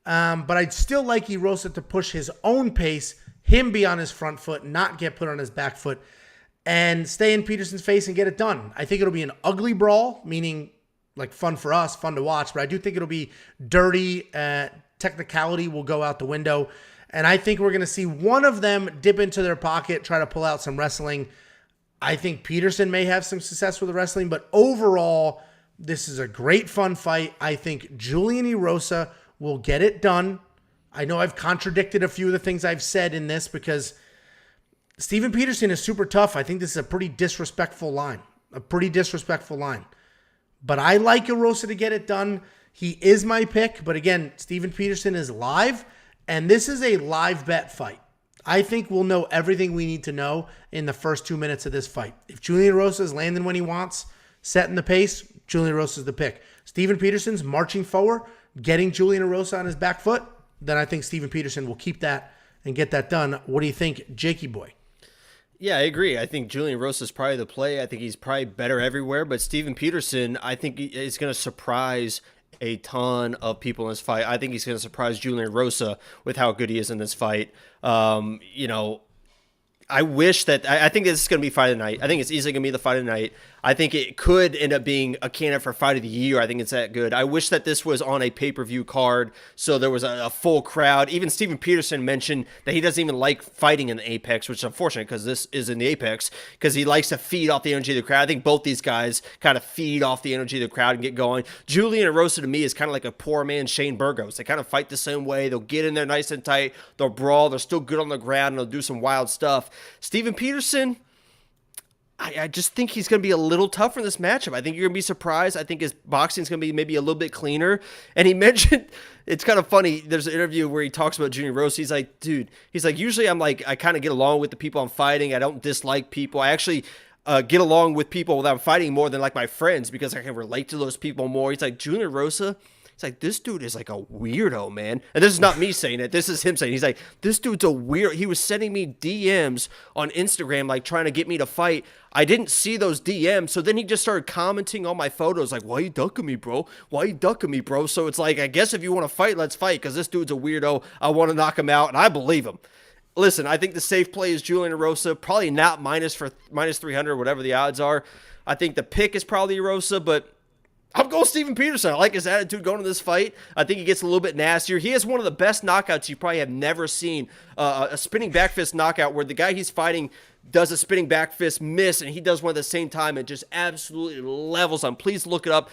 But I'd still like Erosa to push his own pace, him be on his front foot, not get put on his back foot, and stay in Peterson's face and get it done. I think it'll be an ugly brawl, meaning like fun for us, fun to watch, but I do think it'll be dirty. Technicality will go out the window. And I think we're going to see one of them dip into their pocket, try to pull out some wrestling. I think Peterson may have some success with the wrestling, but overall, this is a great fun fight. I think Julian Erosa will get it done. I know I've contradicted a few of the things I've said in this because Steven Peterson is super tough. I think this is a pretty disrespectful line. A pretty disrespectful line. But I like Erosa to get it done. He is my pick. But again, Steven Peterson is live. And this is a live bet fight. I think we'll know everything we need to know in the first 2 minutes of this fight. If Julian Erosa is landing when he wants, setting the pace, Julian Erosa is the pick. Steven Peterson's marching forward, getting Julian Erosa on his back foot, then I think Steven Peterson will keep that and get that done. What do you think, Jakey boy? Yeah, I agree. I think Julian Erosa is probably the play. I think he's probably better everywhere. But Steven Peterson, I think is going to surprise a ton of people in this fight. I think he's going to surprise Julian Erosa with how good he is in this fight. I wish that I think this is going to be fight of the night. I think it's easily going to be the fight of the night. I think it could end up being a candidate for fight of the year. I think it's that good. I wish that this was on a pay-per-view card, so there was a full crowd. Even Steven Peterson mentioned that he doesn't even like fighting in the Apex, which is unfortunate because this is in the Apex, because he likes to feed off the energy of the crowd. I think both these guys kind of feed off the energy of the crowd and get going. Julian Erosa to me is kind of like a poor man Shane Burgos. They kind of fight the same way. They'll get in there nice and tight. They'll brawl. They're still good on the ground, and they'll do some wild stuff. Steven Peterson, I just think he's going to be a little tougher in this matchup. I think you're going to be surprised. I think his boxing is going to be maybe a little bit cleaner. And he mentioned, it's kind of funny, there's an interview where he talks about Julian Erosa. He's like, dude, usually I'm like, I kind of get along with the people I'm fighting. I don't dislike people. I actually get along with people that I'm fighting more than like my friends because I can relate to those people more. He's like, Julian Erosa, it's like, this dude is like a weirdo, man. And this is not me saying it. This is him saying it. He's like, this dude's a weird. He was sending me DMs on Instagram, like trying to get me to fight. I didn't see those DMs. So then he just started commenting on my photos, like, why you ducking me, bro? Why you ducking me, bro? So it's like, I guess if you want to fight, let's fight, because this dude's a weirdo. I want to knock him out, and I believe him. Listen, I think the safe play is Julian Erosa. Probably not minus 300, whatever the odds are. I think the pick is probably Erosa, but I'm going Steven Peterson. I like his attitude going to this fight. I think he gets a little bit nastier. He has one of the best knockouts you probably have never seen. A spinning back fist knockout where the guy he's fighting does a spinning back fist miss, and he does one at the same time and just absolutely levels him. Please look it up.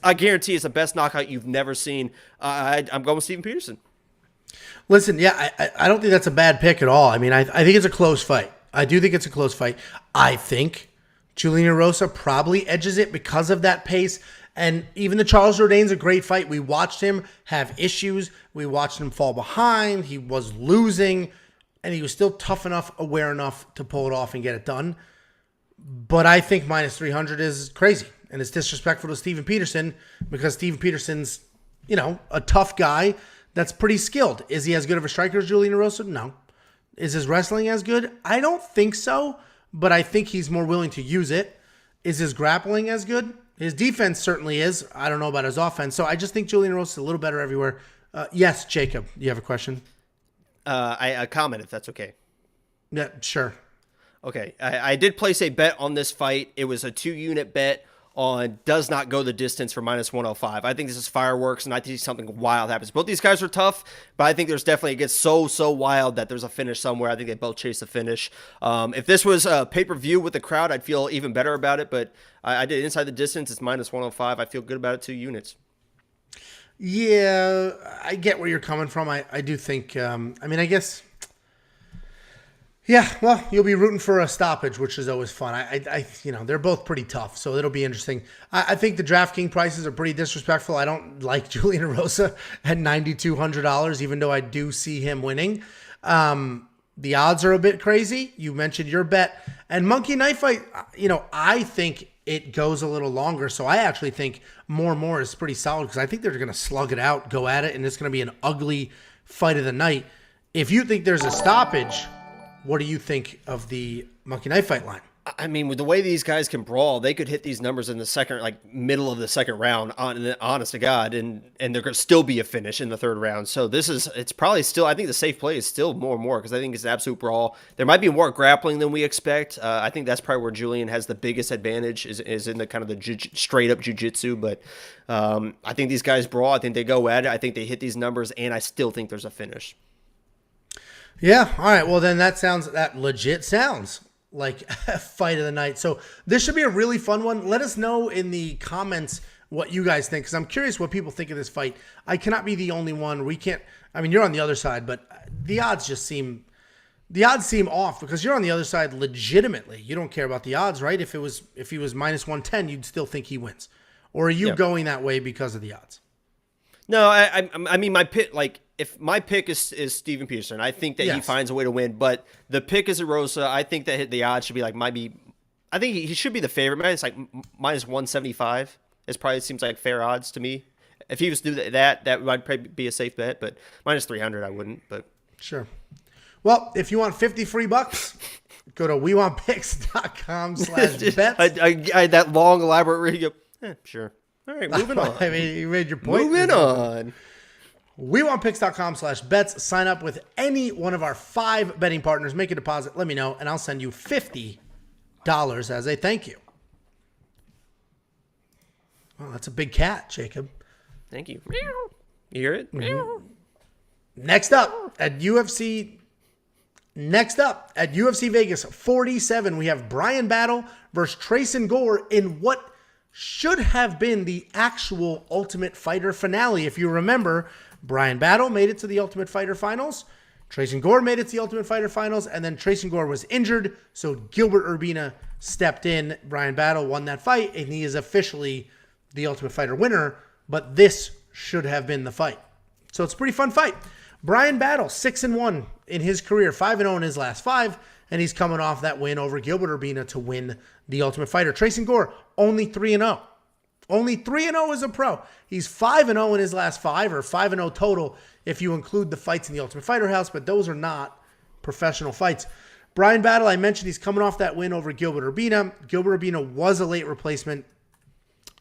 I guarantee it's the best knockout you've never seen. I'm going with Steven Peterson. Listen, yeah, I don't think that's a bad pick at all. I mean, I think it's a close fight. I do think it's a close fight. I think Julian Erosa probably edges it because of that pace. And even the Charles Jourdain's a great fight. We watched him have issues. We watched him fall behind. He was losing, and he was still tough enough, aware enough to pull it off and get it done. But I think minus 300 is crazy, and it's disrespectful to Steven Peterson because Steven Peterson's, a tough guy that's pretty skilled. Is he as good of a striker as Julian Erosa? No. Is his wrestling as good? I don't think so, but I think he's more willing to use it. Is his grappling as good? His defense certainly is. I don't know about his offense. So I just think Julian Erosa is a little better everywhere. Yes, Jacob, you have a question? A comment, if that's okay. Yeah, sure. Okay. I did place a bet on this fight. It was a 2-unit bet on does not go the distance for minus 105. I think this is fireworks, and I think something wild happens. Both these guys are tough, but I think there's definitely, it gets so wild that there's a finish somewhere. I think they both chase the finish. If this was a pay-per-view with the crowd, I'd feel even better about it, but I did inside the distance. It's minus 105. I feel good about it, 2 units. Yeah, I get where you're coming from. I do think, I guess... Yeah, well, you'll be rooting for a stoppage, which is always fun. They're both pretty tough, so it'll be interesting. I think the DraftKings prices are pretty disrespectful. I don't like Julian Erosa at $9,200, even though I do see him winning. The odds are a bit crazy. You mentioned your bet. And Monkey Knife Fight, I think it goes a little longer, so I actually think more is pretty solid because I think they're going to slug it out, go at it, and it's going to be an ugly fight of the night. If you think there's a stoppage... What do you think of the Monkey Knife Fight line? I mean, with the way these guys can brawl, they could hit these numbers in the middle of the second round, honest to God, and there could still be a finish in the third round. So it's probably still, I think the safe play is still more because I think it's an absolute brawl. There might be more grappling than we expect. I think that's probably where Julian has the biggest advantage is in the kind of the straight up jiu-jitsu. But I think these guys brawl. I think they go at it. I think they hit these numbers, and I still think there's a finish. Yeah. All right. Well, then that legit sounds like a fight of the night. So this should be a really fun one. Let us know in the comments what you guys think, because I'm curious what people think of this fight. I cannot be the only one. You're on the other side, but the odds just seem The odds seem off because you're on the other side legitimately. You don't care about the odds, right? If he was minus 110, you'd still think he wins. Or are you going that way because of the odds? No, I mean my pick. Like if my pick is Steven Peterson, I think that he finds a way to win. But the pick is Erosa. I think that the odds should be like I think he should be the favorite. Maybe it's like minus 175. It probably seems like fair odds to me. If he was to do that might probably be a safe bet. But minus 300, I wouldn't. But sure. Well, if you want 50 free bucks, go to wewantpicks.com/bets. I that long elaborate reading. Sure. All right, moving on. I mean, you made your point. Moving on. wewantpicks.com/bets. Sign up with any one of our 5 betting partners. Make a deposit. Let me know, and I'll send you $50 as a thank you. Well, that's a big cat, Jacob. Thank you. You hear it? Mm-hmm. Next up at UFC Vegas 47, we have Bryan Battle versus Tresean Gore in what should have been the actual Ultimate Fighter finale. If you remember, Bryan Battle made it to the Ultimate Fighter finals. Tresean Gore made it to the Ultimate Fighter finals, and then Tresean Gore was injured, so Gilbert Urbina stepped in. Bryan Battle won that fight, and he is officially the Ultimate Fighter winner, but this should have been the fight. So it's a pretty fun fight. Bryan Battle, 6-1 in his career, 5-0 in his last 5, and he's coming off that win over Gilbert Urbina to win the Ultimate Fighter. Tresean Gore, only 3-0. Only 3-0 as a pro. He's 5-0 in his last 5, or 5-0 total if you include the fights in the Ultimate Fighter house, but those are not professional fights. Bryan Battle, I mentioned he's coming off that win over Gilbert Urbina. Gilbert Urbina was a late replacement.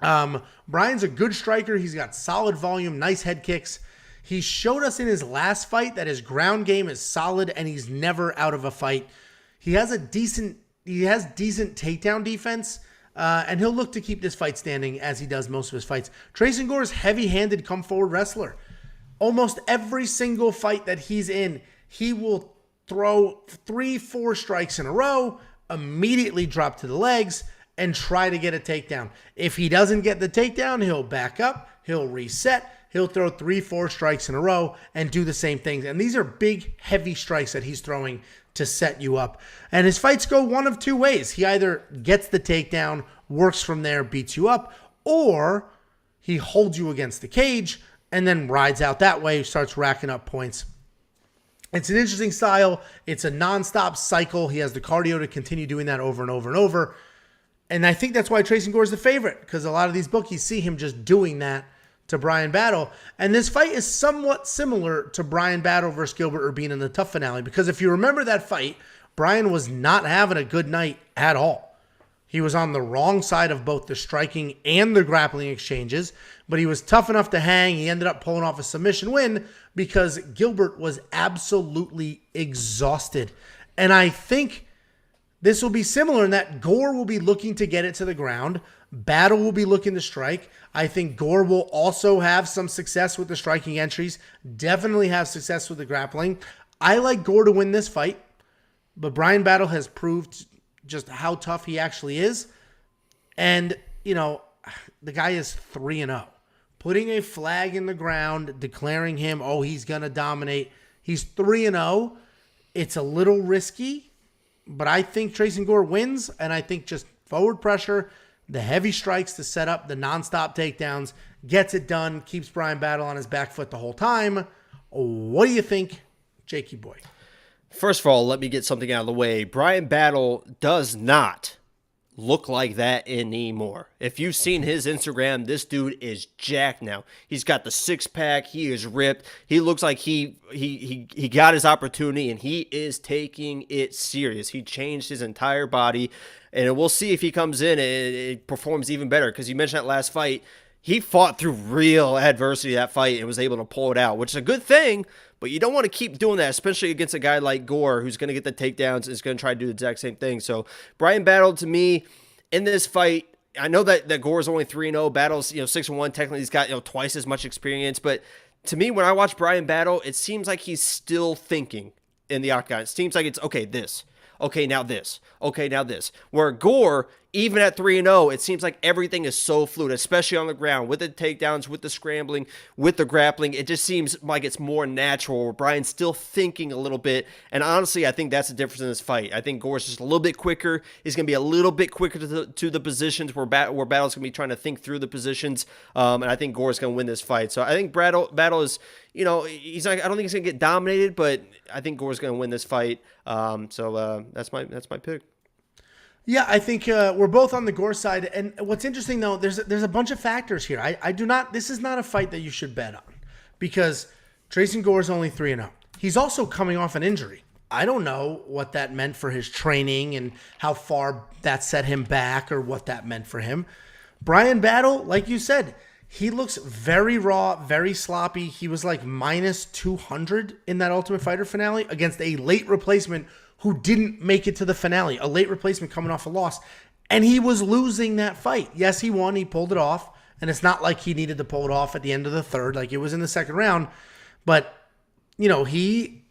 Bryan's a good striker. He's got solid volume, nice head kicks. He showed us in his last fight that his ground game is solid and he's never out of a fight. He has decent takedown defense, and he'll look to keep this fight standing as he does most of his fights. Tresean Gore is heavy-handed come-forward wrestler. Almost every single fight that he's in, he will throw 3-4 strikes in a row, immediately drop to the legs, and try to get a takedown. If he doesn't get the takedown, he'll back up, he'll reset, he'll throw 3-4 strikes in a row and do the same things. And these are big, heavy strikes that he's throwing to set you up. And his fights go one of 2 ways. He either gets the takedown, works from there, beats you up, or he holds you against the cage and then rides out that way, starts racking up points. It's an interesting style. It's a nonstop cycle. He has the cardio to continue doing that over and over and over. And I think that's why Tresean Gore is the favorite, because a lot of these bookies see him just doing that to Bryan Battle. And this fight is somewhat similar to Bryan Battle versus Gilbert Urbina in the TUF finale, because if you remember that fight, Bryan was not having a good night at all. He was on the wrong side of both the striking and the grappling exchanges, but he was tough enough to hang. He ended up pulling off a submission win because Gilbert was absolutely exhausted. And I think this will be similar in that Gore will be looking to get it to the ground. Battle will be looking to strike. I think Gore will also have some success with the striking entries. Definitely have success with the grappling. I like Gore to win this fight, but Bryan Battle has proved just how tough he actually is. And, you know, the guy is 3-0. Putting a flag in the ground, declaring him, oh, he's going to dominate. He's 3-0. It's a little risky, but I think Tresean Gore wins, and I think just forward pressure, the heavy strikes to set up the nonstop takedowns, gets it done, keeps Bryan Battle on his back foot the whole time. What do you think, Jakey boy? First of all, let me get something out of the way. Bryan Battle does not look like that anymore. If you've seen his Instagram, this dude is jacked now. He's got the 6-pack. He is ripped. He looks like he got his opportunity, and he is taking it serious. He changed his entire body, and we'll see if he comes in and it performs even better, because you mentioned that last fight. He fought through real adversity that fight and was able to pull it out, which is a good thing, but you don't want to keep doing that, especially against a guy like Gore, who's going to get the takedowns and is going to try to do the exact same thing. So Bryan Battle, to me, in this fight, I know that Gore is only 3-0. Battle's 6-1. Technically, he's got twice as much experience. But to me, when I watch Bryan Battle, it seems like he's still thinking in the octagon. It seems like it's, okay, this. Okay, now this. Okay, now this. Where Gore, even at 3-0, it seems like everything is so fluid, especially on the ground, with the takedowns, with the scrambling, with the grappling. It just seems like it's more natural, where Bryan's still thinking a little bit. And honestly, I think that's the difference in this fight. I think Gore's just a little bit quicker. He's going to be a little bit quicker to the positions where Battle's going to be trying to think through the positions. And I think Gore's going to win this fight. So I think Battle is, I don't think he's going to get dominated, but I think Gore's going to win this fight. So that's my pick. Yeah, I think we're both on the Gore side. And what's interesting, though, there's a bunch of factors here. This is not a fight that you should bet on, because Tresean Gore is only 3-0. He's also coming off an injury. I don't know what that meant for his training and how far that set him back or what that meant for him. Bryan Battle, like you said, he looks very raw, very sloppy. He was like minus 200 in that Ultimate Fighter finale against a late replacement who didn't make it to the finale, a late replacement coming off a loss, and he was losing that fight. Yes, he won. He pulled it off, and it's not like he needed to pull it off at the end of the third, like it was in the second round, but, he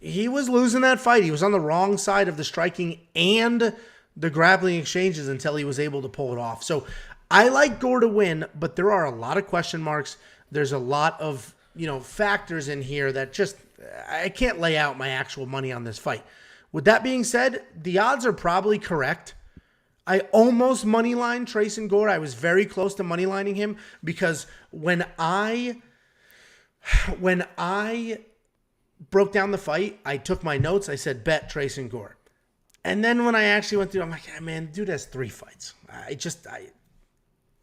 was losing that fight. He was on the wrong side of the striking and the grappling exchanges until he was able to pull it off. So I like Gore to win, but there are a lot of question marks. There's a lot of, factors in here that just, I can't lay out my actual money on this fight. With that being said, the odds are probably correct. I almost moneylined Tresean Gore. I was very close to moneylining him because when I broke down the fight, I took my notes. I said, bet Tresean Gore. And then when I actually went through, I'm like, man, dude has 3 fights.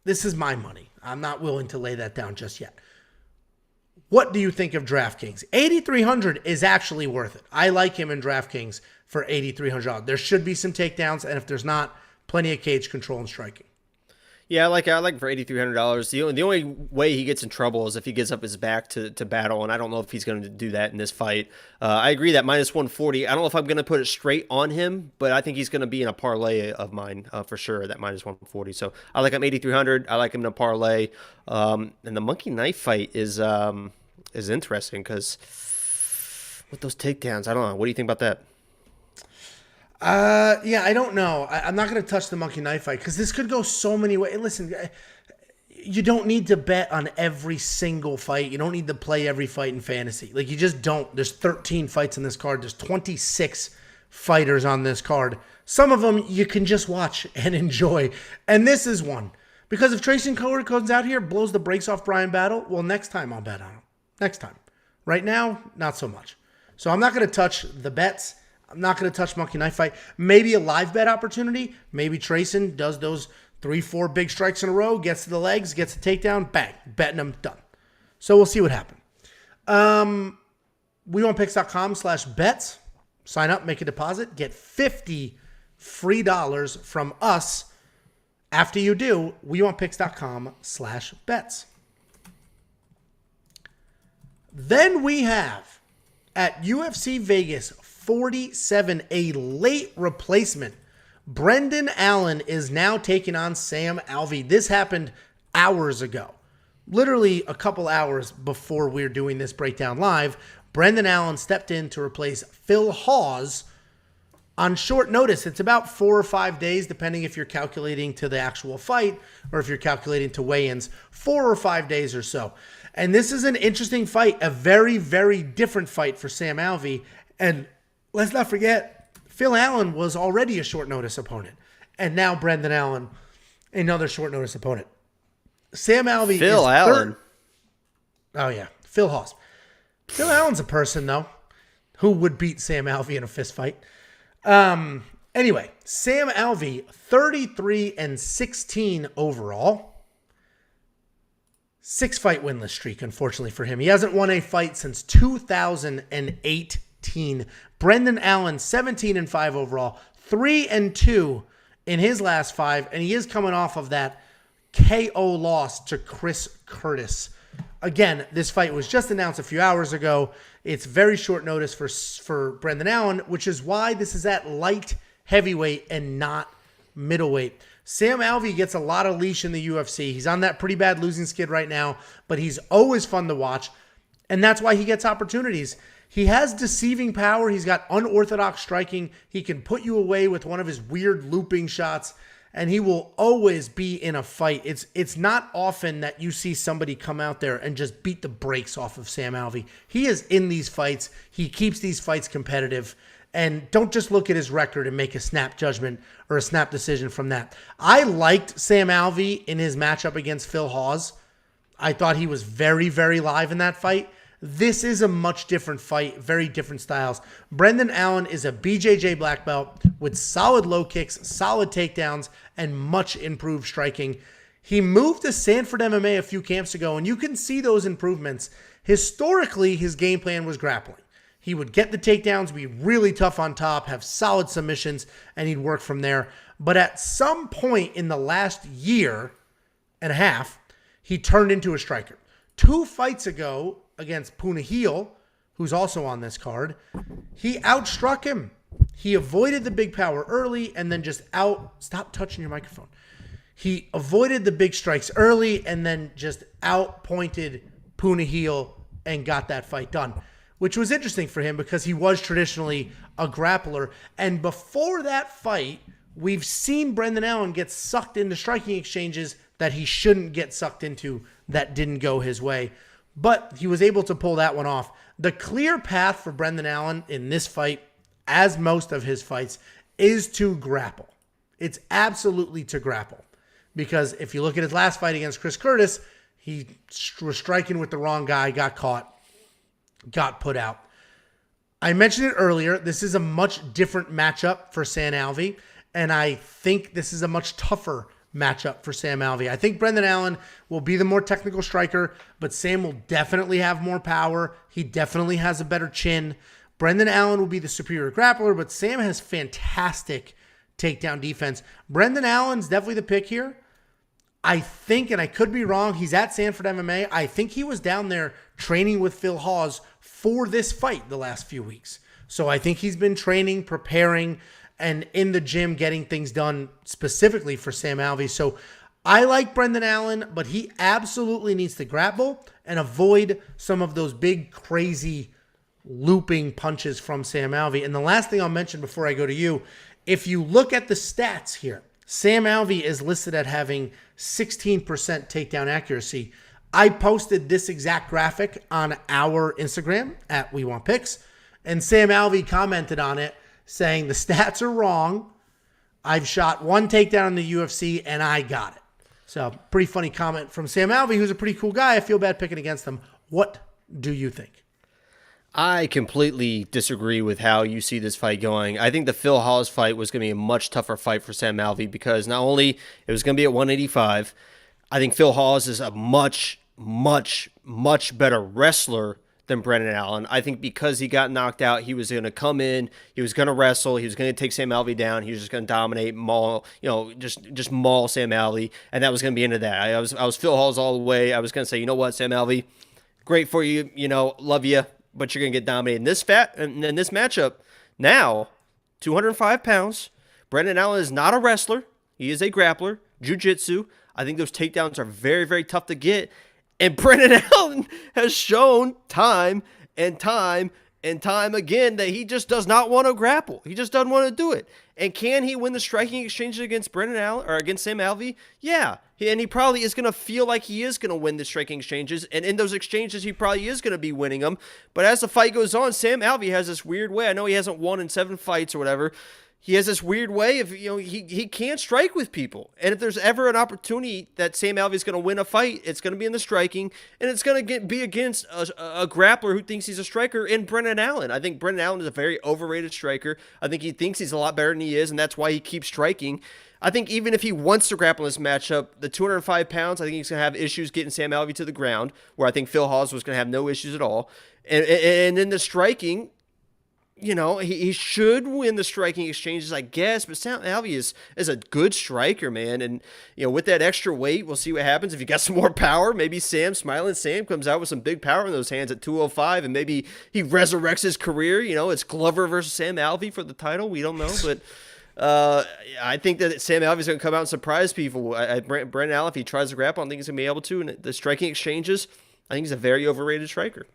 This is my money. I'm not willing to lay that down just yet. What do you think of DraftKings? 8,300 is actually worth it. I like him in DraftKings for 8,300. There should be some takedowns, and if there's not, plenty of cage control and striking. Yeah, I like for $8,300. The only way he gets in trouble is if he gives up his back to Battle, and I don't know if he's going to do that in this fight. I agree that minus 140. I don't know if I'm going to put it straight on him, but I think he's going to be in a parlay of mine for sure, that minus 140. So I like him 8,300. I like him in a parlay. And the monkey knife fight is interesting because with those takedowns, I don't know. What do you think about that? Yeah, I don't know. I'm not going to touch the monkey knife fight because this could go so many ways. Listen, you don't need to bet on every single fight. You don't need to play every fight in fantasy. Like, you just don't. There's 13 fights in this card. There's 26 fighters on this card. Some of them you can just watch and enjoy. And this is one. Because if Tresean Gore comes out here, blows the brakes off Bryan Battle, well, next time I'll bet on him. Next time. Right now, not so much. So I'm not going to touch the bets. I'm not going to touch monkey knife fight. Maybe a live bet opportunity. Maybe Tresean does those 3-4 big strikes in a row, gets to the legs, gets a takedown, bang, betting him, done. So we'll see what happens. wewantpicks.com/bets. Sign up, make a deposit, get $50 free from us. After you do, wewantpicks.com/bets. Then we have at UFC Vegas 47, a late replacement. Brendan Allen is now taking on Sam Alvey. This happened hours ago. Literally a couple hours before we're doing this breakdown live. Brendan Allen stepped in to replace Phil Hawes on short notice. It's about 4 or 5 days, depending if you're calculating to the actual fight or if you're calculating to weigh-ins. 4 or 5 days or so. And this is an interesting fight, a very, very different fight for Sam Alvey. And let's not forget, Phil Allen was already a short notice opponent. And now Brendan Allen, another short notice opponent. Sam Alvey Phil Allen. Oh, yeah. Phil Hawes. Phil Allen's a person, though, who would beat Sam Alvey in a fist fight. Anyway, Sam Alvey, 33-16 overall. 6-fight winless streak, unfortunately for him. He hasn't won a fight since 2018. Brendan Allen, 17-5 overall, 3-2 in his last 5, and he is coming off of that KO loss to Chris Curtis. Again, this fight was just announced a few hours ago. It's very short notice for Brendan Allen, which is why this is at light heavyweight and not middleweight. Sam Alvey gets a lot of leash in the UFC. He's on that pretty bad losing skid right now, but he's always fun to watch, and that's why he gets opportunities. He has deceiving power. He's got unorthodox striking. He can put you away with one of his weird looping shots. and he will always be in a fight. It's not often that you see somebody come out there and just beat the brakes off of Sam Alvey. He is in these fights. He keeps these fights competitive. And don't just look at his record and make a snap judgment or a snap decision from that. I liked Sam Alvey in his matchup against Phil Hawes. I thought he was very, very live in that fight. This is a much different fight, very different styles. Brendan Allen is a BJJ black belt with solid low kicks, solid takedowns, and much improved striking. He moved to Sanford MMA a few camps ago, and you can see those improvements. Historically, his game plan was grappling. He would get the takedowns, be really tough on top, have solid submissions, and he'd work from there. But at some point in the last year and a half, he turned into a striker. 2 fights ago against Punahil, who's also on this card, he outstruck him. He avoided the big power early and then just stop touching your microphone. He avoided the big strikes early and then just outpointed Punahil and got that fight done, which was interesting for him because he was traditionally a grappler. And before that fight, we've seen Brendan Allen get sucked into striking exchanges that he shouldn't get sucked into that didn't go his way. But he was able to pull that one off. The clear path for Brendan Allen in this fight, as most of his fights, is to grapple. It's absolutely to grapple. Because if you look at his last fight against Chris Curtis, he was striking with the wrong guy, got caught, got put out. I mentioned it earlier. This is a much different matchup for Sam Alvey, and I think this is a much tougher matchup for Sam Alvey. I think Brendan Allen will be the more technical striker, but Sam will definitely have more power. He definitely has a better chin. Brendan Allen will be the superior grappler, but Sam has fantastic takedown defense. Brendan Allen's definitely the pick here. I think, and I could be wrong, he's at Sanford MMA. I think he was down there training with Phil Hawes for this fight the last few weeks. So I think he's been training, preparing, and in the gym getting things done specifically for Sam Alvey. So I like Brendan Allen, but he absolutely needs to grapple and avoid some of those big, crazy, looping punches from Sam Alvey. And the last thing I'll mention before I go to you, if you look at the stats here, Sam Alvey is listed at having 16% takedown accuracy. I posted this exact graphic on our Instagram at wewantpicks, and Sam Alvey commented on it saying the stats are wrong. I've shot 1 takedown in the UFC, and I got it. So pretty funny comment from Sam Alvey, who's a pretty cool guy. I feel bad picking against him. What do you think? I completely disagree with how you see this fight going. I think the Phil Hawes fight was going to be a much tougher fight for Sam Alvey because not only it was going to be at 185, I think Phil Hawes is a much, much, much better wrestler than Brendan Allen. I think because he got knocked out, he was going to come in, he was going to wrestle, he was going to take Sam Alvey down, he was just going to dominate, maul, just maul Sam Alvey, and that was going to be into that. I was Phil Hawes all the way. I was going to say, you know what, Sam Alvey, great for you, love you, but you're going to get dominated. In this matchup, now, 205 pounds, Brendan Allen is not a wrestler. He is a grappler, jiu-jitsu. I think those takedowns are very, very tough to get. And Brendan Allen has shown time and time and time again that he just does not want to grapple. He just doesn't want to do it. And can he win the striking exchanges against Brendan Allen or against Sam Alvey? Yeah. And he probably is going to feel like he is going to win the striking exchanges. And in those exchanges, he probably is going to be winning them. But as the fight goes on, Sam Alvey has this weird way. I know he hasn't won in 7 fights or whatever. He has this weird way of, he can't strike with people. And if there's ever an opportunity that Sam Alvey is going to win a fight, it's going to be in the striking, and it's going to be against a grappler who thinks he's a striker in Brendan Allen. I think Brendan Allen is a very overrated striker. I think he thinks he's a lot better than he is, and that's why he keeps striking. I think even if he wants to grapple in this matchup, the 205 pounds, I think he's going to have issues getting Sam Alvey to the ground, where I think Phil Hawes was going to have no issues at all. And in the striking, he should win the striking exchanges, I guess, but Sam Alvey is a good striker, man. And, with that extra weight, we'll see what happens. If you got some more power, maybe Smiling Sam comes out with some big power in those hands at 205, and maybe he resurrects his career. It's Glover versus Sam Alvey for the title. We don't know, but I think that Sam Alvey's going to come out and surprise people. Brendan Allen, if he tries to grapple, I think he's going to be able to. And the striking exchanges, I think he's a very overrated striker.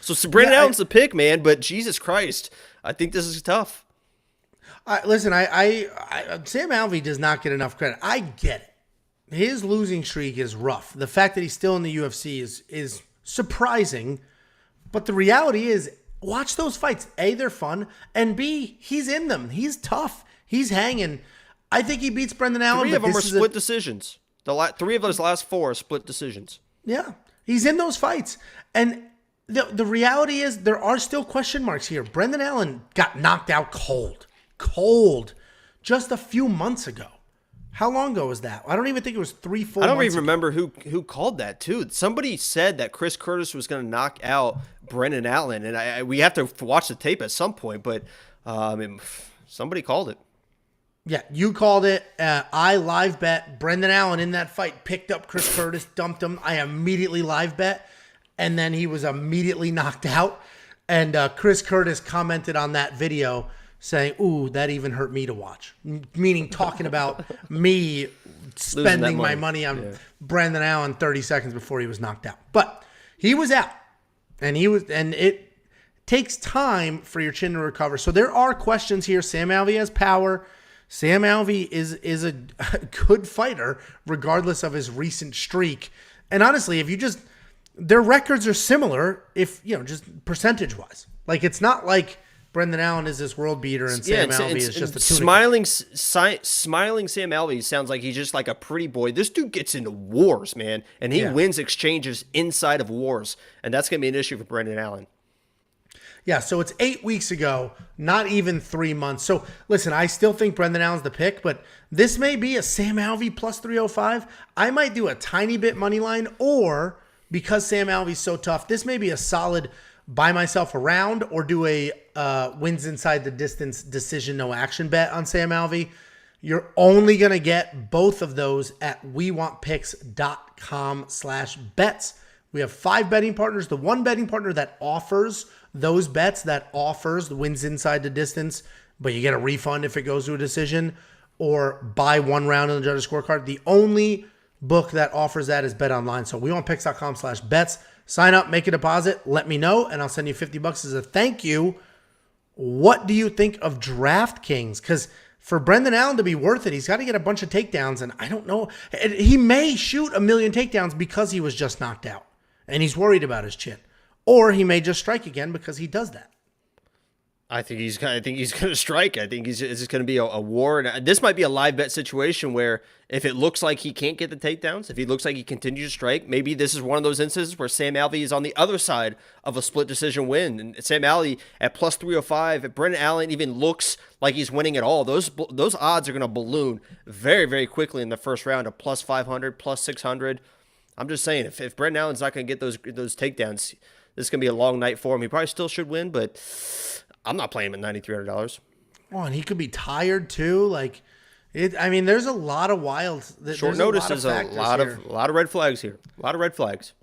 So Brendan Allen's the pick, man, but Jesus Christ, I think this is tough. Listen, Sam Alvey does not get enough credit. I get it. His losing streak is rough. The fact that he's still in the UFC is surprising. But the reality is, watch those fights. A, they're fun. And B, he's in them. He's tough. He's hanging. I think he beats Brendan Allen. 3 of them are split decisions. 3 of those last 4 are split decisions. Yeah. He's in those fights. And the reality is there are still question marks here. Brendan Allen got knocked out cold just a few months ago. How long ago was that? I don't even think it was 3-4 months I don't even ago. remember who called that too. Somebody said that Chris Curtis was going to knock out Brendan Allen, and we have to watch the tape at some point, but somebody called it. Yeah, you called it. I live bet Brendan Allen in that fight, picked up Chris Curtis, dumped him. I immediately live bet, and then he was immediately knocked out. And Chris Curtis commented on that video saying, "Ooh, that even hurt me to watch," meaning talking about me spending my money on Brendan Allen 30 seconds before he was knocked out. But he was out, and it takes time for your chin to recover. So there are questions here. Sam Alvey has power. Sam Alvey is a good fighter, regardless of his recent streak. And honestly, if you just their records are similar, if just percentage wise. Like it's not like Brendan Allen is this world beater and Sam Alvey is just a tuna. Smiling Sam Alvey sounds like he's just like a pretty boy. This dude gets into wars, man, and he wins exchanges inside of wars, and that's going to be an issue for Brendan Allen. Yeah, so it's 8 weeks ago, not even 3 months. So listen, I still think Brendan Allen's the pick, but this may be a Sam Alvey plus 305. I might do a tiny bit money line, or because Sam Alvey's so tough, this may be a solid buy myself around or do a wins inside the distance decision no action bet on Sam Alvey. You're only going to get both of those at wewantpicks.com/bets. We have 5 betting partners. The one betting partner that offers those bets, that offers the wins inside the distance, but you get a refund if it goes to a decision, or buy 1 round on the judge's scorecard. The only book that offers that is Bet Online. So wewantpicks.com/bets. Sign up, make a deposit, let me know, and I'll send you $50 as a thank you. What do you think of DraftKings? Because for Brendan Allen to be worth it, he's got to get a bunch of takedowns, and I don't know. He may shoot 1 million takedowns because he was just knocked out, and he's worried about his chin. Or he may just strike again because he does that. I think he's going to strike. I think it's just going to be a war. And this might be a live bet situation where if it looks like he can't get the takedowns, if he looks like he continues to strike, maybe this is one of those instances where Sam Alvey is on the other side of a split decision win. And Sam Alvey at plus 305, if Brendan Allen even looks like he's winning at all, those odds are going to balloon very, very quickly in the first round to plus 500, plus 600. I'm just saying, if Brendan Allen's not going to get those takedowns, this is going to be a long night for him. He probably still should win, but I'm not playing him at $9,300. Oh, and he could be tired too. There's a lot of wild. Short notice is a lot of red flags here. A lot of red flags.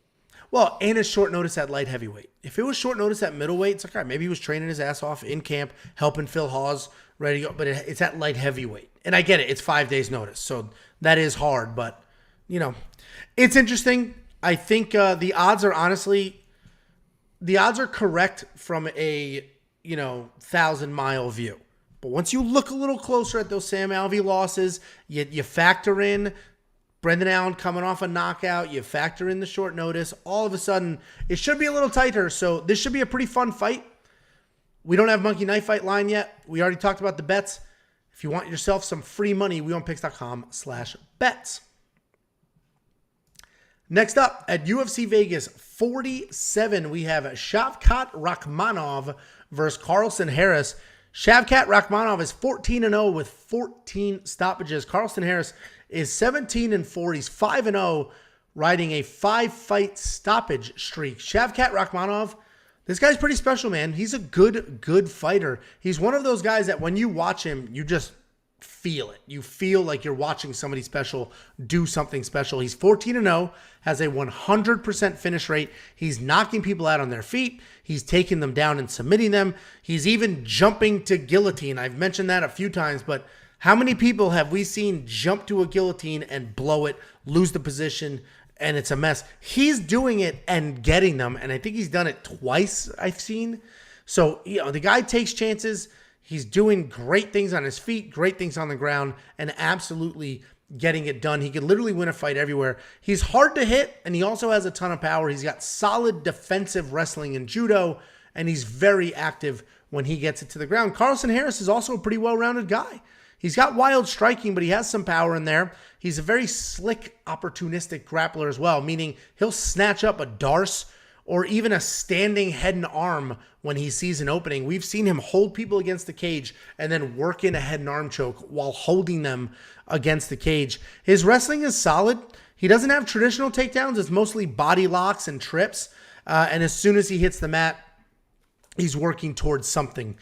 Well, and it's short notice at light heavyweight. If it was short notice at middleweight, it's like, all right, maybe he was training his ass off in camp, helping Phil Hawes, ready to go. But it's at light heavyweight. And I get it. It's 5 days notice. So that is hard. But, it's interesting. I think the odds are correct from a 1,000-mile view. But once you look a little closer at those Sam Alvey losses, you factor in Brendan Allen coming off a knockout, you factor in the short notice, all of a sudden it should be a little tighter. So this should be a pretty fun fight. We don't have Monkey Knife Fight line yet. We already talked about the bets. If you want yourself some free money, wewantpicks.com/bets. Next up, at UFC Vegas 47, we have Shavkat Rakhmonov versus Carlston Harris. Shavkat Rakhmonov is 14-0 with 14 stoppages. Carlston Harris is 17-4. He's 5-0, riding a 5-fight stoppage streak. Shavkat Rakhmonov, this guy's pretty special, man. He's a good fighter. He's one of those guys that when you watch him, you just feel it. You feel like you're watching somebody special do something special. He's 14-0, has a 100% finish rate. He's knocking people out on their feet. He's taking them down and submitting them. He's even jumping to guillotine. I've mentioned that a few times, but how many people have we seen jump to a guillotine and blow it, lose the position, and it's a mess? He's doing it and getting them, and I think he's done it twice I've seen. So, the guy takes chances. He's doing great things on his feet, great things on the ground, and absolutely getting it done. He could literally win a fight everywhere. He's hard to hit, and he also has a ton of power. He's got solid defensive wrestling and judo, and he's very active when he gets it to the ground. Carlston Harris is also a pretty well-rounded guy. He's got wild striking, but he has some power in there. He's a very slick, opportunistic grappler as well, meaning he'll snatch up a Darce or even a standing head and arm when he sees an opening. We've seen him hold people against the cage and then work in a head and arm choke while holding them against the cage. His wrestling is solid. He doesn't have traditional takedowns. It's mostly body locks and trips. And as soon as he hits the mat, he's working towards something.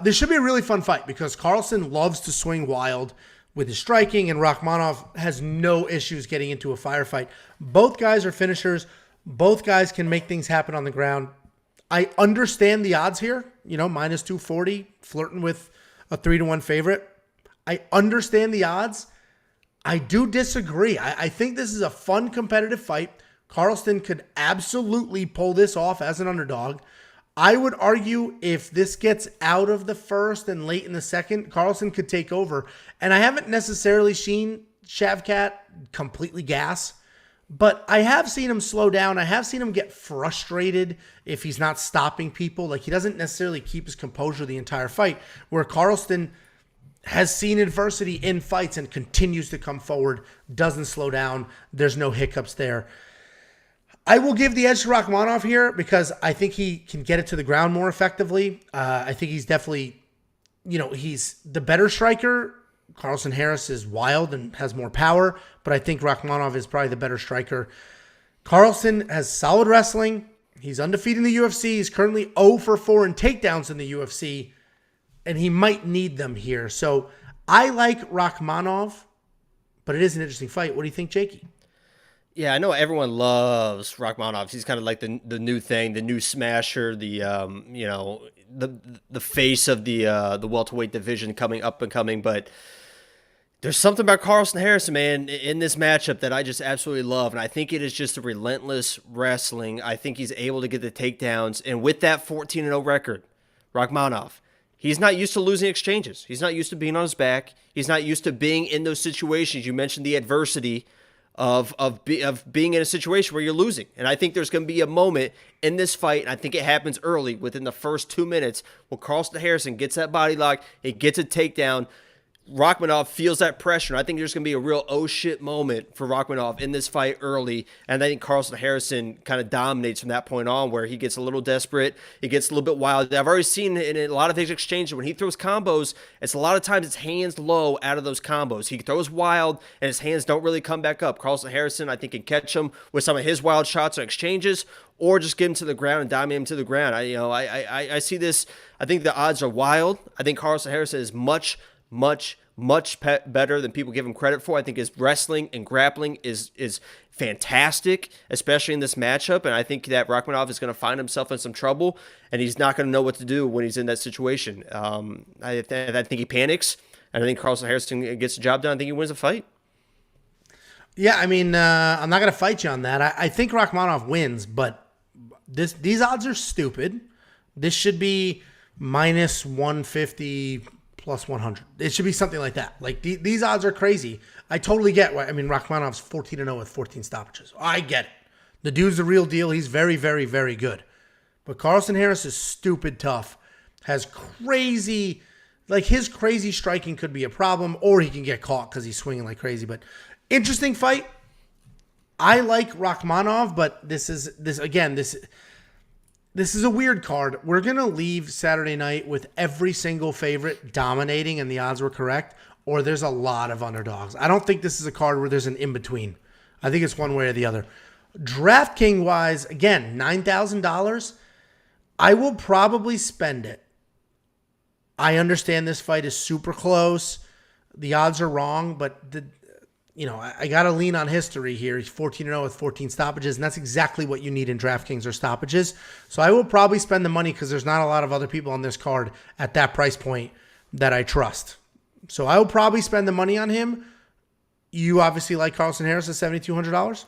This should be a really fun fight because Carlston loves to swing wild with his striking, and Rakhmonov has no issues getting into a firefight. Both guys are finishers. Both guys can make things happen on the ground. I understand the odds here, minus 240, flirting with a 3-1 favorite. I understand the odds. I do disagree. I think this is a fun, competitive fight. Carlston could absolutely pull this off as an underdog. I would argue if this gets out of the first and late in the second, Carlston could take over. And I haven't necessarily seen Shavkat completely gas, but I have seen him slow down. I have seen him get frustrated if he's not stopping people. Like, he doesn't necessarily keep his composure the entire fight, where Carlston has seen adversity in fights and continues to come forward, doesn't slow down. There's no hiccups there. I will give the edge to Rakhmonov here because I think he can get it to the ground more effectively. I think he's definitely, he's the better striker. Carlston Harris is wild and has more power, but I think Rakhmonov is probably the better striker. Carlston has solid wrestling. He's undefeated in the UFC. He's currently 0 for 4 in takedowns in the UFC, and he might need them here. So I like Rakhmonov, but it is an interesting fight. What do you think, Jakey? Yeah, I know everyone loves Rakhmonov. He's kind of like the new thing, the new smasher, the face of the welterweight division coming up and coming. But there's something about Carlston Harris, man, in this matchup that I just absolutely love, and I think it is just a relentless wrestling. I think he's able to get the takedowns, and with that 14-0 record, Rakhmonov, he's not used to losing exchanges. He's not used to being on his back. He's not used to being in those situations. You mentioned the adversity of being in a situation where you're losing. And I think there's going to be a moment in this fight, and I think it happens early, within the first 2 minutes, where Carlston Harrison gets that body lock, he gets a takedown, Rakhmonov feels that pressure, and I think there's going to be a real oh shit moment for Rakhmonov in this fight early, and I think Carlston Harrison kind of dominates from that point on, where he gets a little desperate, he gets a little bit wild. I've already seen in a lot of his exchanges, when he throws combos, it's a lot of times it's hands low out of those combos. He throws wild, and his hands don't really come back up. Carlston Harrison, I think, can catch him with some of his wild shots or exchanges, or just get him to the ground and dominate him to the ground. I see this. I think the odds are wild. I think Carlston Harrison is much better than people give him credit for. I think his wrestling and grappling is fantastic, especially in this matchup. And I think that Rakhmonov is going to find himself in some trouble, and he's not going to know what to do when he's in that situation. I think he panics, and I think Carlston Harrison gets the job done. I think he wins the fight. Yeah, I mean, I'm not going to fight you on that. I think Rakhmonov wins, but these odds are stupid. This should be minus 150 plus 100. It should be something like that. Like, these odds are crazy. I totally get why. I mean, Rakhmonov's 14-0 with 14 stoppages. I get it. The dude's the real deal. He's very, very, very good. But Carlston Harris is stupid tough. Has crazy, like, his crazy striking could be a problem, or he can get caught because he's swinging like crazy. But interesting fight. I like Rakhmonov, but this is a weird card. We're going to leave Saturday night with every single favorite dominating and the odds were correct, or there's a lot of underdogs. I don't think this is a card where there's an in-between. I think it's one way or the other. DraftKings-wise, again, $9,000. I will probably spend it. I understand this fight is super close. The odds are wrong, but I got to lean on history here. He's 14-0 with 14 stoppages, and that's exactly what you need in DraftKings, or stoppages. So I will probably spend the money because there's not a lot of other people on this card at that price point that I trust. So I will probably spend the money on him. You obviously like Carlston Harris at $7,200?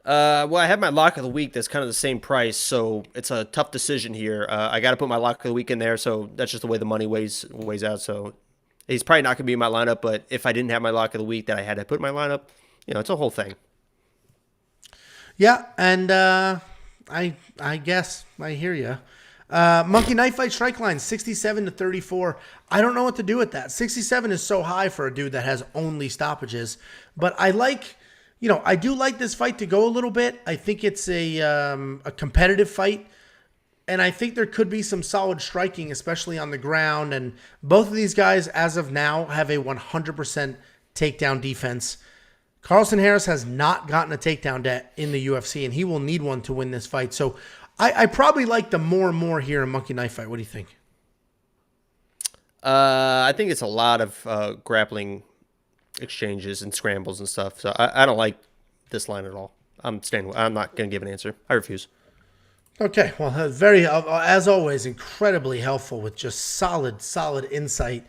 Well, I have my lock of the week that's kind of the same price, so it's a tough decision here. I got to put my lock of the week in there, so that's just the way the money weighs out. So he's probably not going to be in my lineup, but if I didn't have my lock of the week that I had to put in my lineup, it's a whole thing. Yeah, and I guess I hear you. Monkey Knife Fight strike line 67 to 34. I don't know what to do with that. 67 is so high for a dude that has only stoppages, but I do like this fight to go a little bit. I think it's a competitive fight, and I think there could be some solid striking, especially on the ground. And both of these guys, as of now, have a 100% takedown defense. Carlston Harris has not gotten a takedown debt in the UFC, and he will need one to win this fight. So I probably like the more and more here in Monkey Knife Fight. What do you think? I think it's a lot of grappling exchanges and scrambles and stuff. So I don't like this line at all. I'm not going to give an answer. I refuse. Okay. Well, very, as always, incredibly helpful with just solid insight.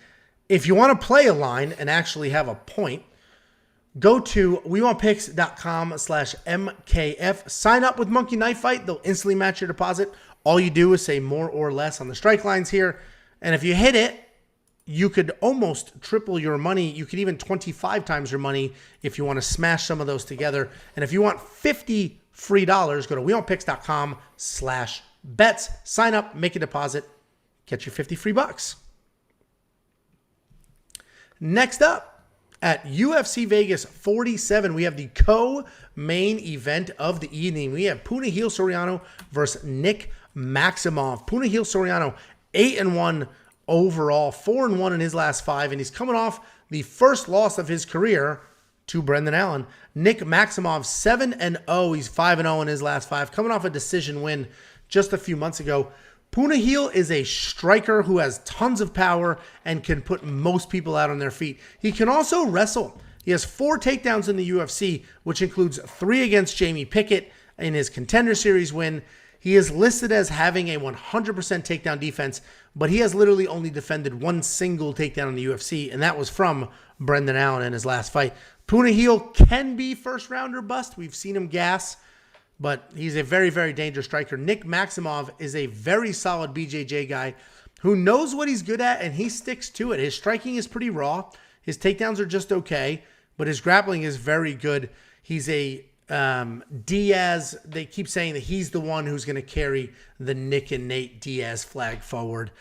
If you want to play a line and actually have a point, go to wewantpicks.com/MKF. Sign up with Monkey Knife Fight. They'll instantly match your deposit. All you do is say more or less on the strike lines here. And if you hit it, you could almost triple your money. You could even 25 times your money if you want to smash some of those together. And if you want $50 free, go to wewantpicks.com/bets. Sign up, make a deposit, get your 50 free bucks. Next up, at UFC Vegas 47, we have the co-main event of the evening. We have Punahele Soriano versus Nick Maximov. Punahele Soriano, 8-1 overall, 4-1 in his last 5, and he's coming off the first loss of his career to Brendan Allen. Nick Maximov, 7-0. He's 5-0 in his last 5, coming off a decision win just a few months ago. Punahele is a striker who has tons of power and can put most people out on their feet. He can also wrestle. He has 4 takedowns in the UFC, which includes 3 against Jamie Pickett in his Contender Series win. He is listed as having a 100% takedown defense, but he has literally only defended 1 single takedown in the UFC, and that was from Brendan Allen in his last fight. Punahele can be first rounder bust. We've seen him gas, but he's a very, very dangerous striker. Nick Maximov is a very solid BJJ guy who knows what he's good at, and he sticks to it. His striking is pretty raw. His takedowns are just okay, but his grappling is very good. He's a Diaz. They keep saying that he's the one who's going to carry the Nick and Nate Diaz flag forward.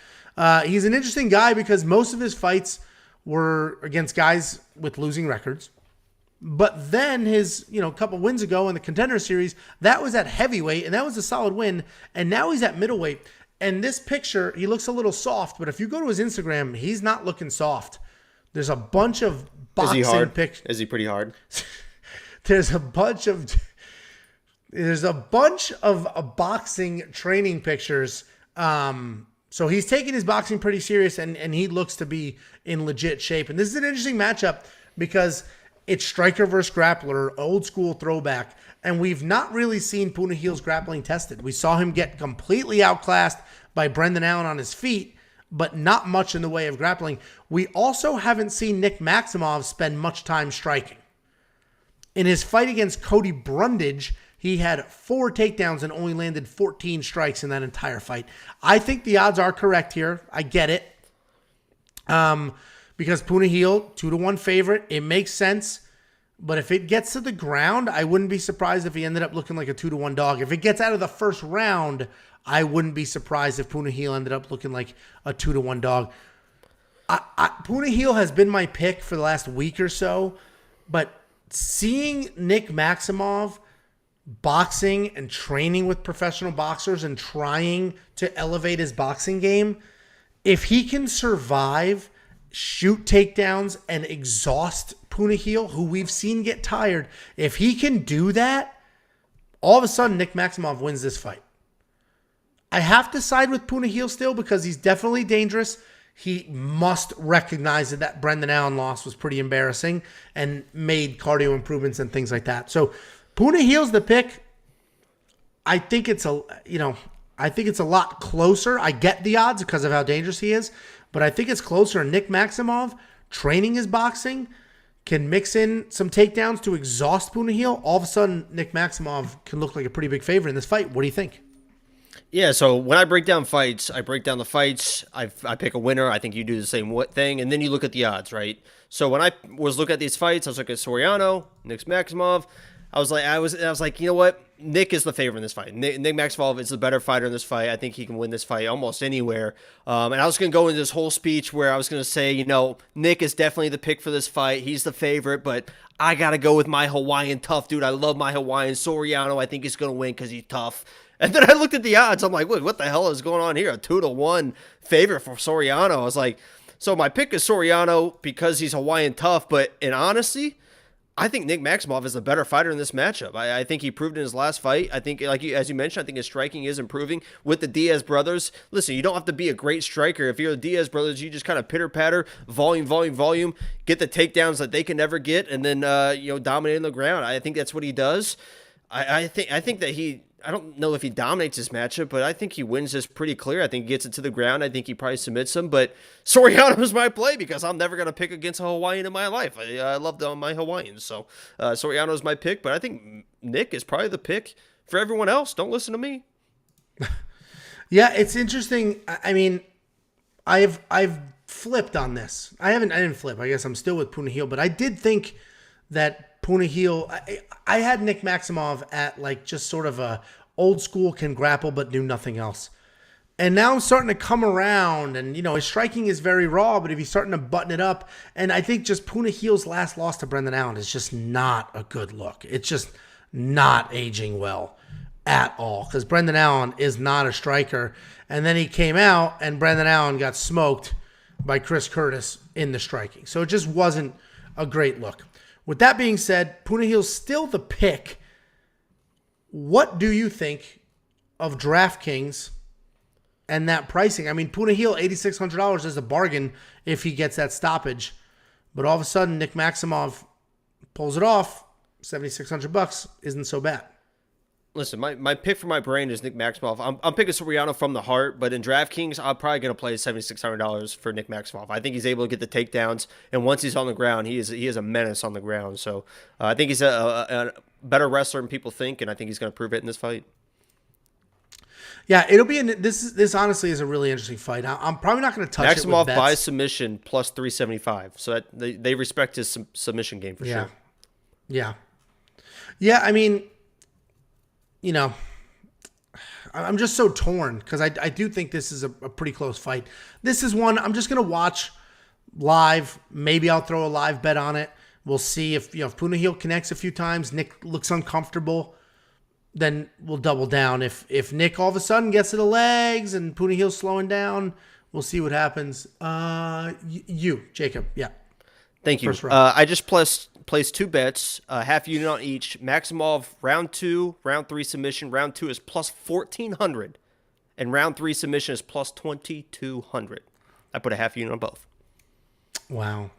He's an interesting guy because most of his fights were against guys with losing records. But then his, couple wins ago in the Contender Series, that was at heavyweight, and that was a solid win. And now he's at middleweight. And this picture, he looks a little soft, but if you go to his Instagram, he's not looking soft. There's a bunch of boxing pictures. Is he pretty hard? There's a bunch of boxing training pictures. So he's taking his boxing pretty serious, and he looks to be in legit shape. And this is an interesting matchup because it's striker versus grappler, old school throwback. And we've not really seen Punahele's grappling tested. We saw him get completely outclassed by Brendan Allen on his feet, but not much in the way of grappling. We also haven't seen Nick Maximov spend much time striking. In his fight against Cody Brundage, he had 4 takedowns and only landed 14 strikes in that entire fight. I think the odds are correct here. I get it. Because Punahele, 2-1 favorite, it makes sense. But if it gets to the ground, I wouldn't be surprised if he ended up looking like a 2-1 dog. If it gets out of the first round, I wouldn't be surprised if Punahele ended up looking like a 2-1 dog. Punahele has been my pick for the last week or so, but seeing Nick Maximov boxing and training with professional boxers and trying to elevate his boxing game, if he can survive, shoot takedowns, and exhaust Punahele, who we've seen get tired, if he can do that, all of a sudden Nick Maximov wins this fight. I have to side with Punahele still because he's definitely dangerous. He must recognize that Brendan Allen loss was pretty embarrassing and made cardio improvements and things like that. So Punahele's the pick. I think it's a lot closer. I get the odds because of how dangerous he is, but I think it's closer. Nick Maximov training his boxing can mix in some takedowns to exhaust Punahil, all of a sudden Nick Maximov can look like a pretty big favorite in this fight. What do you think? Yeah, so when I break down fights, I break down the fights. I pick a winner. I think you do the same thing, and then you look at the odds, right? So when I was looking at these fights, I was looking at Soriano, Nick Maximov. I was like, you know what? Nick is the favorite in this fight. Nick Maximov is the better fighter in this fight. I think he can win this fight almost anywhere. And I was going to go into this whole speech where I was going to say, you know, Nick is definitely the pick for this fight. He's the favorite, but I got to go with my Hawaiian tough dude. I love my Hawaiian. Soriano, I think he's going to win because he's tough. And then I looked at the odds. I'm like, wait, what the hell is going on here? A 2-1 favorite for Soriano. I was like, so my pick is Soriano because he's Hawaiian tough. But in honesty, I think Nick Maximov is the better fighter in this matchup. I think he proved in his last fight. I think, as you mentioned, I think his striking is improving with the Diaz brothers. Listen, you don't have to be a great striker. If you're the Diaz brothers, you just kind of pitter-patter, volume, get the takedowns that they can never get, and then dominate on the ground. I think that's what he does. I think that I don't know if he dominates this matchup, but I think he wins this pretty clear. I think he gets it to the ground. I think he probably submits him, but Soriano is my play because I'm never going to pick against a Hawaiian in my life. I love my Hawaiians, so Soriano is my pick, but I think Nick is probably the pick for everyone else. Don't listen to me. Yeah, it's interesting. I mean, I've flipped on this. I didn't flip. I guess I'm still with Punahil, but I did think that Punahil, I had Nick Maximov at like just sort of a old school can grapple but do nothing else. And now I'm starting to come around and, his striking is very raw, but if he's starting to button it up, and I think just Punahil's last loss to Brendan Allen is just not a good look. It's just not aging well at all because Brendan Allen is not a striker. And then he came out and Brendan Allen got smoked by Chris Curtis in the striking. So it just wasn't a great look. With that being said, Punahil's still the pick. What do you think of DraftKings and that pricing? I mean, Punahil, $8,600 is a bargain if he gets that stoppage. But all of a sudden, Nick Maximov pulls it off. $7,600 isn't so bad. Listen, my pick for my brain is Nick Maximov. I'm picking Soriano from the heart, but in DraftKings, I'm probably going to play $7,600 for Nick Maximov. I think he's able to get the takedowns, and once he's on the ground, he is a menace on the ground. So I think he's a better wrestler than people think, and I think he's going to prove it in this fight. Yeah, it'll be this honestly is a really interesting fight. I'm probably not going to touch it with Maximov bets. by submission plus 375. So that they respect his submission game for sure. Yeah. I mean, I'm just so torn because I do think this is a pretty close fight. This is one I'm just going to watch live. Maybe I'll throw a live bet on it. We'll see if Punahil connects a few times, Nick looks uncomfortable, then we'll double down. If Nick all of a sudden gets to the legs and Punahil's slowing down, we'll see what happens. Jacob, yeah. Thank you. I just placed two bets, half unit on each. Maximov round 2, round 3 submission. Round 2 is plus 1,400, and round 3 submission is plus 2,200. I put a half unit on both. Wow.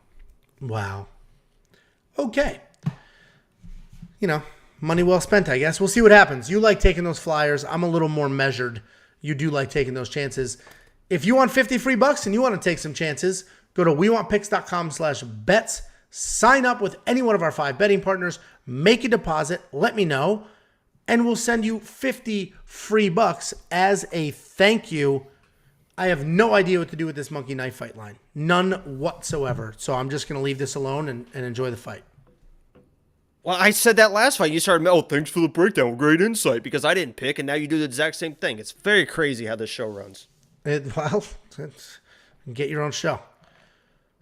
Okay. Money well spent, I guess. We'll see what happens. You like taking those flyers. I'm a little more measured. You do like taking those chances. If you want 50 free bucks and you want to take some chances, go to wewantpicks.com/bets. Sign up with any one of our 5 betting partners. Make a deposit. Let me know. And we'll send you 50 free bucks as a thank you. I have no idea what to do with this monkey knife fight line. None whatsoever. So I'm just going to leave this alone and enjoy the fight. Well, I said that last fight. You started, thanks for the breakdown. Great insight. Because I didn't pick, and now you do the exact same thing. It's very crazy how this show runs. Get your own show.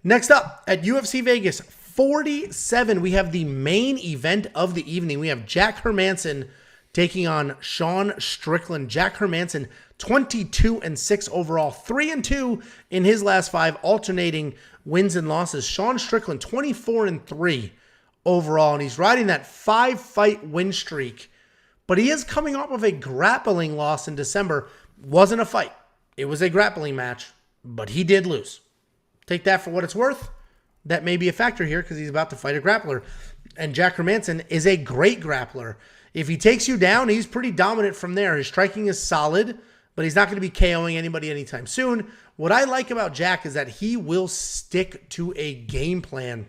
Next up, at UFC Vegas 47, we have the main event of the evening. We have Jack Hermansson taking on Sean Strickland. Jack Hermansson, 22-6 overall, 3-2 in his last 5, alternating wins and losses. Sean Strickland, 24-3 overall, and he's riding that 5-fight win streak. But he is coming off of a grappling loss in December. Wasn't a fight. It was a grappling match, but he did lose. Take that for what it's worth. That may be a factor here because he's about to fight a grappler. And Jack Hermansson is a great grappler. If he takes you down, he's pretty dominant from there. His striking is solid, but he's not going to be KOing anybody anytime soon. What I like about Jack is that he will stick to a game plan.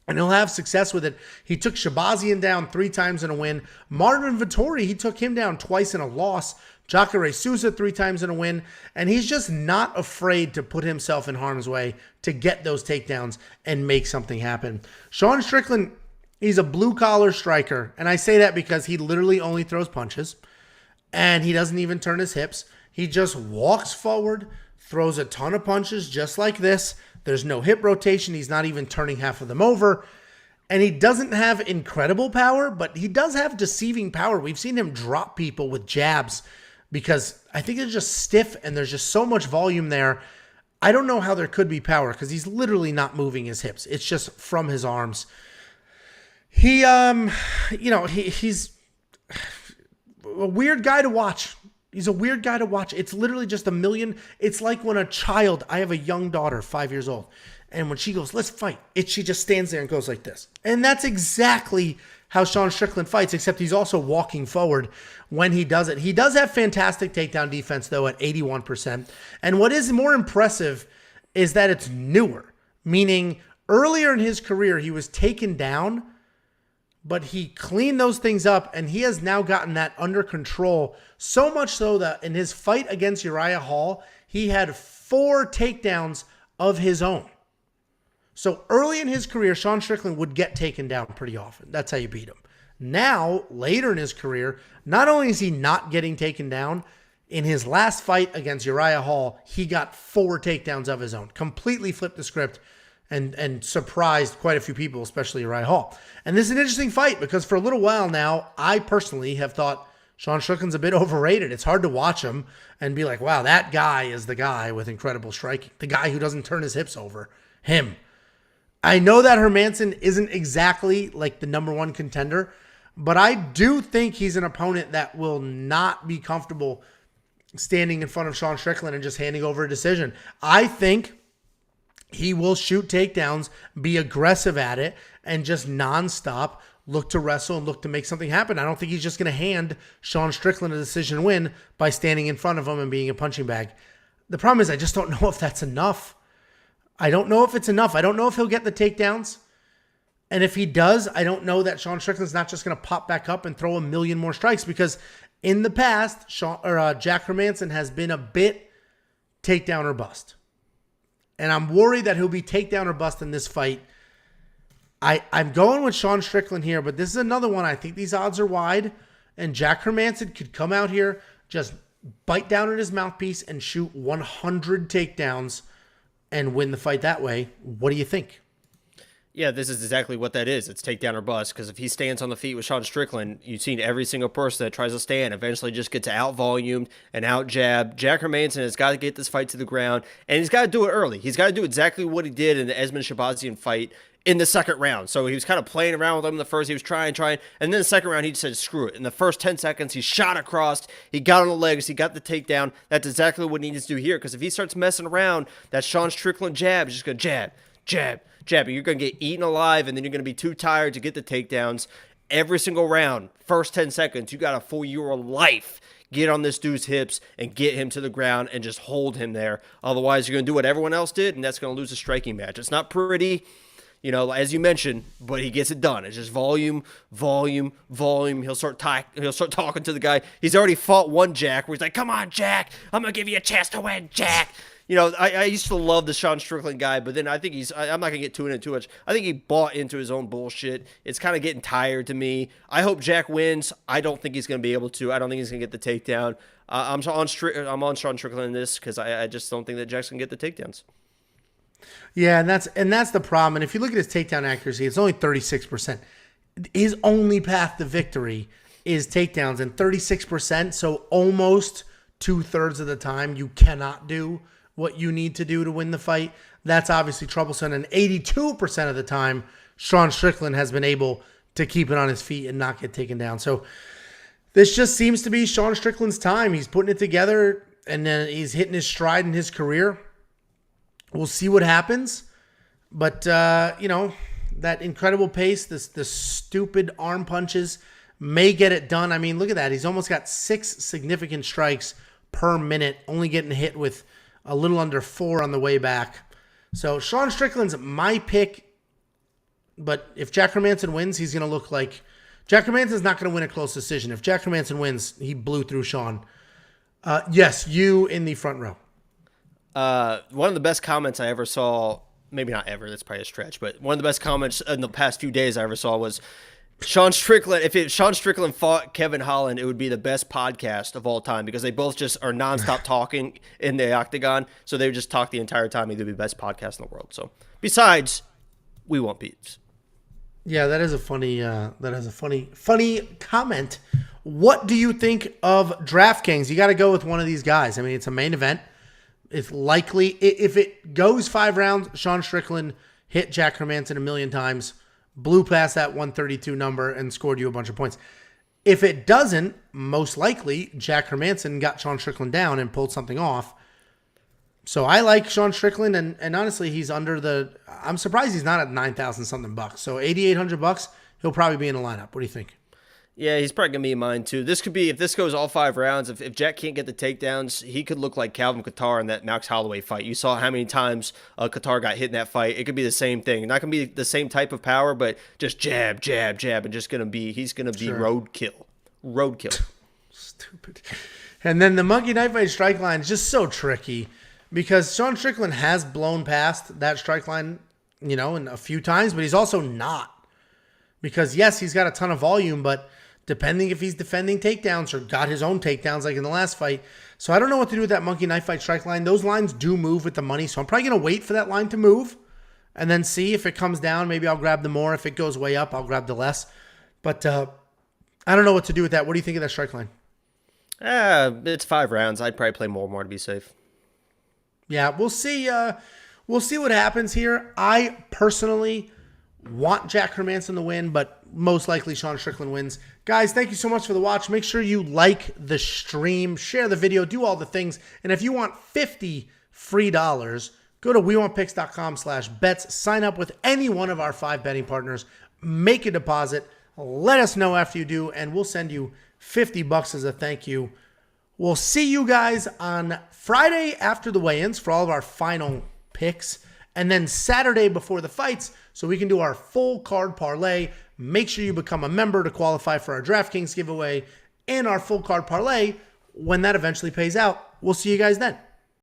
and he'll have success with it. He took Shabazian down 3 times in a win. Martin Vettori, he took him down twice in a loss. Jacare Souza 3 times in a win. And he's just not afraid to put himself in harm's way to get those takedowns and make something happen. Sean Strickland, he's a blue-collar striker. And I say that because he literally only throws punches. And he doesn't even turn his hips. He just walks forward, throws a ton of punches just like this. There's no hip rotation. He's not even turning half of them over. And he doesn't have incredible power, but he does have deceiving power. We've seen him drop people with jabs because I think it's just stiff and there's just so much volume there. I don't know how there could be power because he's literally not moving his hips. It's just from his arms. He's a weird guy to watch. He's a weird guy to watch. It's literally just a million. It's like when a child, I have a young daughter, 5 years old, and when she goes, let's fight, she just stands there and goes like this. And that's exactly how Sean Strickland fights, except he's also walking forward when he does it. He does have fantastic takedown defense, though, at 81%. And what is more impressive is that it's newer, meaning earlier in his career, he was taken down, but he cleaned those things up, and he has now gotten that under control, so much so that in his fight against Uriah Hall, he had 4 takedowns of his own. So early in his career, Sean Strickland would get taken down pretty often. That's how you beat him. Now, later in his career, not only is he not getting taken down, in his last fight against Uriah Hall, he got 4 takedowns of his own. Completely flipped the script and surprised quite a few people, especially Uriah Hall. And this is an interesting fight because for a little while now, I personally have thought Sean Strickland's a bit overrated. It's hard to watch him and be like, wow, that guy is the guy with incredible striking. The guy who doesn't turn his hips over. Him. I know that Hermansson isn't exactly like the number 1 contender, but I do think he's an opponent that will not be comfortable standing in front of Sean Strickland and just handing over a decision. I think he will shoot takedowns, be aggressive at it, and just nonstop look to wrestle and look to make something happen. I don't think he's just going to hand Sean Strickland a decision win by standing in front of him and being a punching bag. The problem is I just don't know if that's enough. I don't know if it's enough. I don't know if he'll get the takedowns. And if he does, I don't know that Sean Strickland's not just going to pop back up and throw a million more strikes because in the past, Jack Hermansson has been a bit takedown or bust. And I'm worried that he'll be takedown or bust in this fight. I'm going with Sean Strickland here, but this is another one. I think these odds are wide, and Jack Hermansson could come out here, just bite down at his mouthpiece and shoot 100 takedowns and win the fight that way. What do you think? Yeah, this is exactly what that is. It's takedown or bust, because if he stands on the feet with Sean Strickland, you've seen every single person that tries to stand eventually just gets out-volumed and out-jabbed. Jack Hermansson has got to get this fight to the ground, and he's got to do it early. He's got to do exactly what he did in the Esmond Shabazian fight in the second round. So he was kind of playing around with him in the first. He was trying, and then the second round, he just said, screw it. In the first 10 seconds, he shot across. He got on the legs. He got the takedown. That's exactly what he needs to do here, because if he starts messing around, that Sean Strickland jab is just going to jab, jab, jab. You're going to get eaten alive, and then you're going to be too tired to get the takedowns. Every single round, first 10 seconds, you got to for your life get on this dude's hips and get him to the ground and just hold him there. Otherwise, you're going to do what everyone else did, and that's going to lose a striking match. It's not pretty, you know, as you mentioned, but he gets it done. It's just volume, volume, volume. He'll start talking to the guy. He's already fought one Jack where he's like, come on, Jack. I'm going to give you a chance to win, Jack. You know, I used to love the Sean Strickland guy, but then I think I'm not going to get too into it too much. I think he bought into his own bullshit. It's kind of getting tired to me. I hope Jack wins. I don't think he's going to be able to. I don't think he's going to get the takedown. I'm on Sean Strickland in this because I just don't think that Jack's going to get the takedowns. Yeah, and that's the problem. And if you look at his takedown accuracy, it's only 36%. His only path to victory is takedowns, and 36%, so almost 2/3 of the time you cannot do what you need to do to win the fight. That's obviously troublesome. And 82% of the time, Sean Strickland has been able to keep it on his feet and not get taken down. So this just seems to be Sean Strickland's time. He's putting it together, and then he's hitting his stride in his career. We'll see what happens. But, you know, that incredible pace, the stupid arm punches may get it done. I mean, look at that. He's almost got 6 significant strikes per minute, only getting hit with a little under 4 on the way back. So Sean Strickland's my pick But if Jack Hermansson wins, he's going to look like Jack Hermansson's not going to win a close decision. If Jack Hermansson wins, he blew through Sean. Yes, you in the front row. One of the best comments I ever saw, maybe not ever, that's probably a stretch, but one of the best comments in the past few days I ever saw was Sean Strickland. If Sean Strickland fought Kevin Holland, it would be the best podcast of all time because they both just are nonstop talking in the octagon. So they would just talk the entire time. It would be the best podcast in the world. So besides, we want beats. Yeah, that is a funny comment. What do you think of DraftKings? You got to go with one of these guys. I mean, it's a main event. It's likely, if it goes 5 rounds, Sean Strickland hit Jack Hermansson a million times, blew past that 132 number, and scored you a bunch of points. If it doesn't, most likely, Jack Hermansson got Sean Strickland down and pulled something off. So I like Sean Strickland, and honestly, he's under the. I'm surprised he's not at 9,000 something bucks. So $8,800, he'll probably be in the lineup. What do you think? Yeah, he's probably gonna be in mine too. This could be if this goes all 5 rounds. If Jack can't get the takedowns, he could look like Calvin Kattar in that Max Holloway fight. You saw how many times Kattar got hit in that fight. It could be the same thing. Not gonna be the same type of power, but just jab, jab, jab, and he's gonna be roadkill. Stupid. And then the Monkey Knife Fight strike line is just so tricky. Because Sean Strickland has blown past that strike line, in a few times, but he's also not. Because, yes, he's got a ton of volume, but depending if he's defending takedowns or got his own takedowns like in the last fight. So I don't know what to do with that Monkey Knife Fight strike line. Those lines do move with the money, so I'm probably going to wait for that line to move and then see if it comes down. Maybe I'll grab the more. If it goes way up, I'll grab the less. But I don't know what to do with that. What do you think of that strike line? It's 5 rounds. I'd probably play more to be safe. Yeah, we'll see. We'll see what happens here. I personally want Jack Hermansson to win, but most likely Sean Strickland wins. Guys, thank you so much for the watch. Make sure you like the stream, share the video, do all the things. And if you want 50 free dollars, go to wewantpicks.com/bets. Sign up with any one of our 5 betting partners. Make a deposit. Let us know after you do, and we'll send you $50 as a thank you. We'll see you guys on Friday after the weigh-ins for all of our final picks, and then Saturday before the fights so we can do our full card parlay. Make sure you become a member to qualify for our DraftKings giveaway and our full card parlay when that eventually pays out. We'll see you guys then.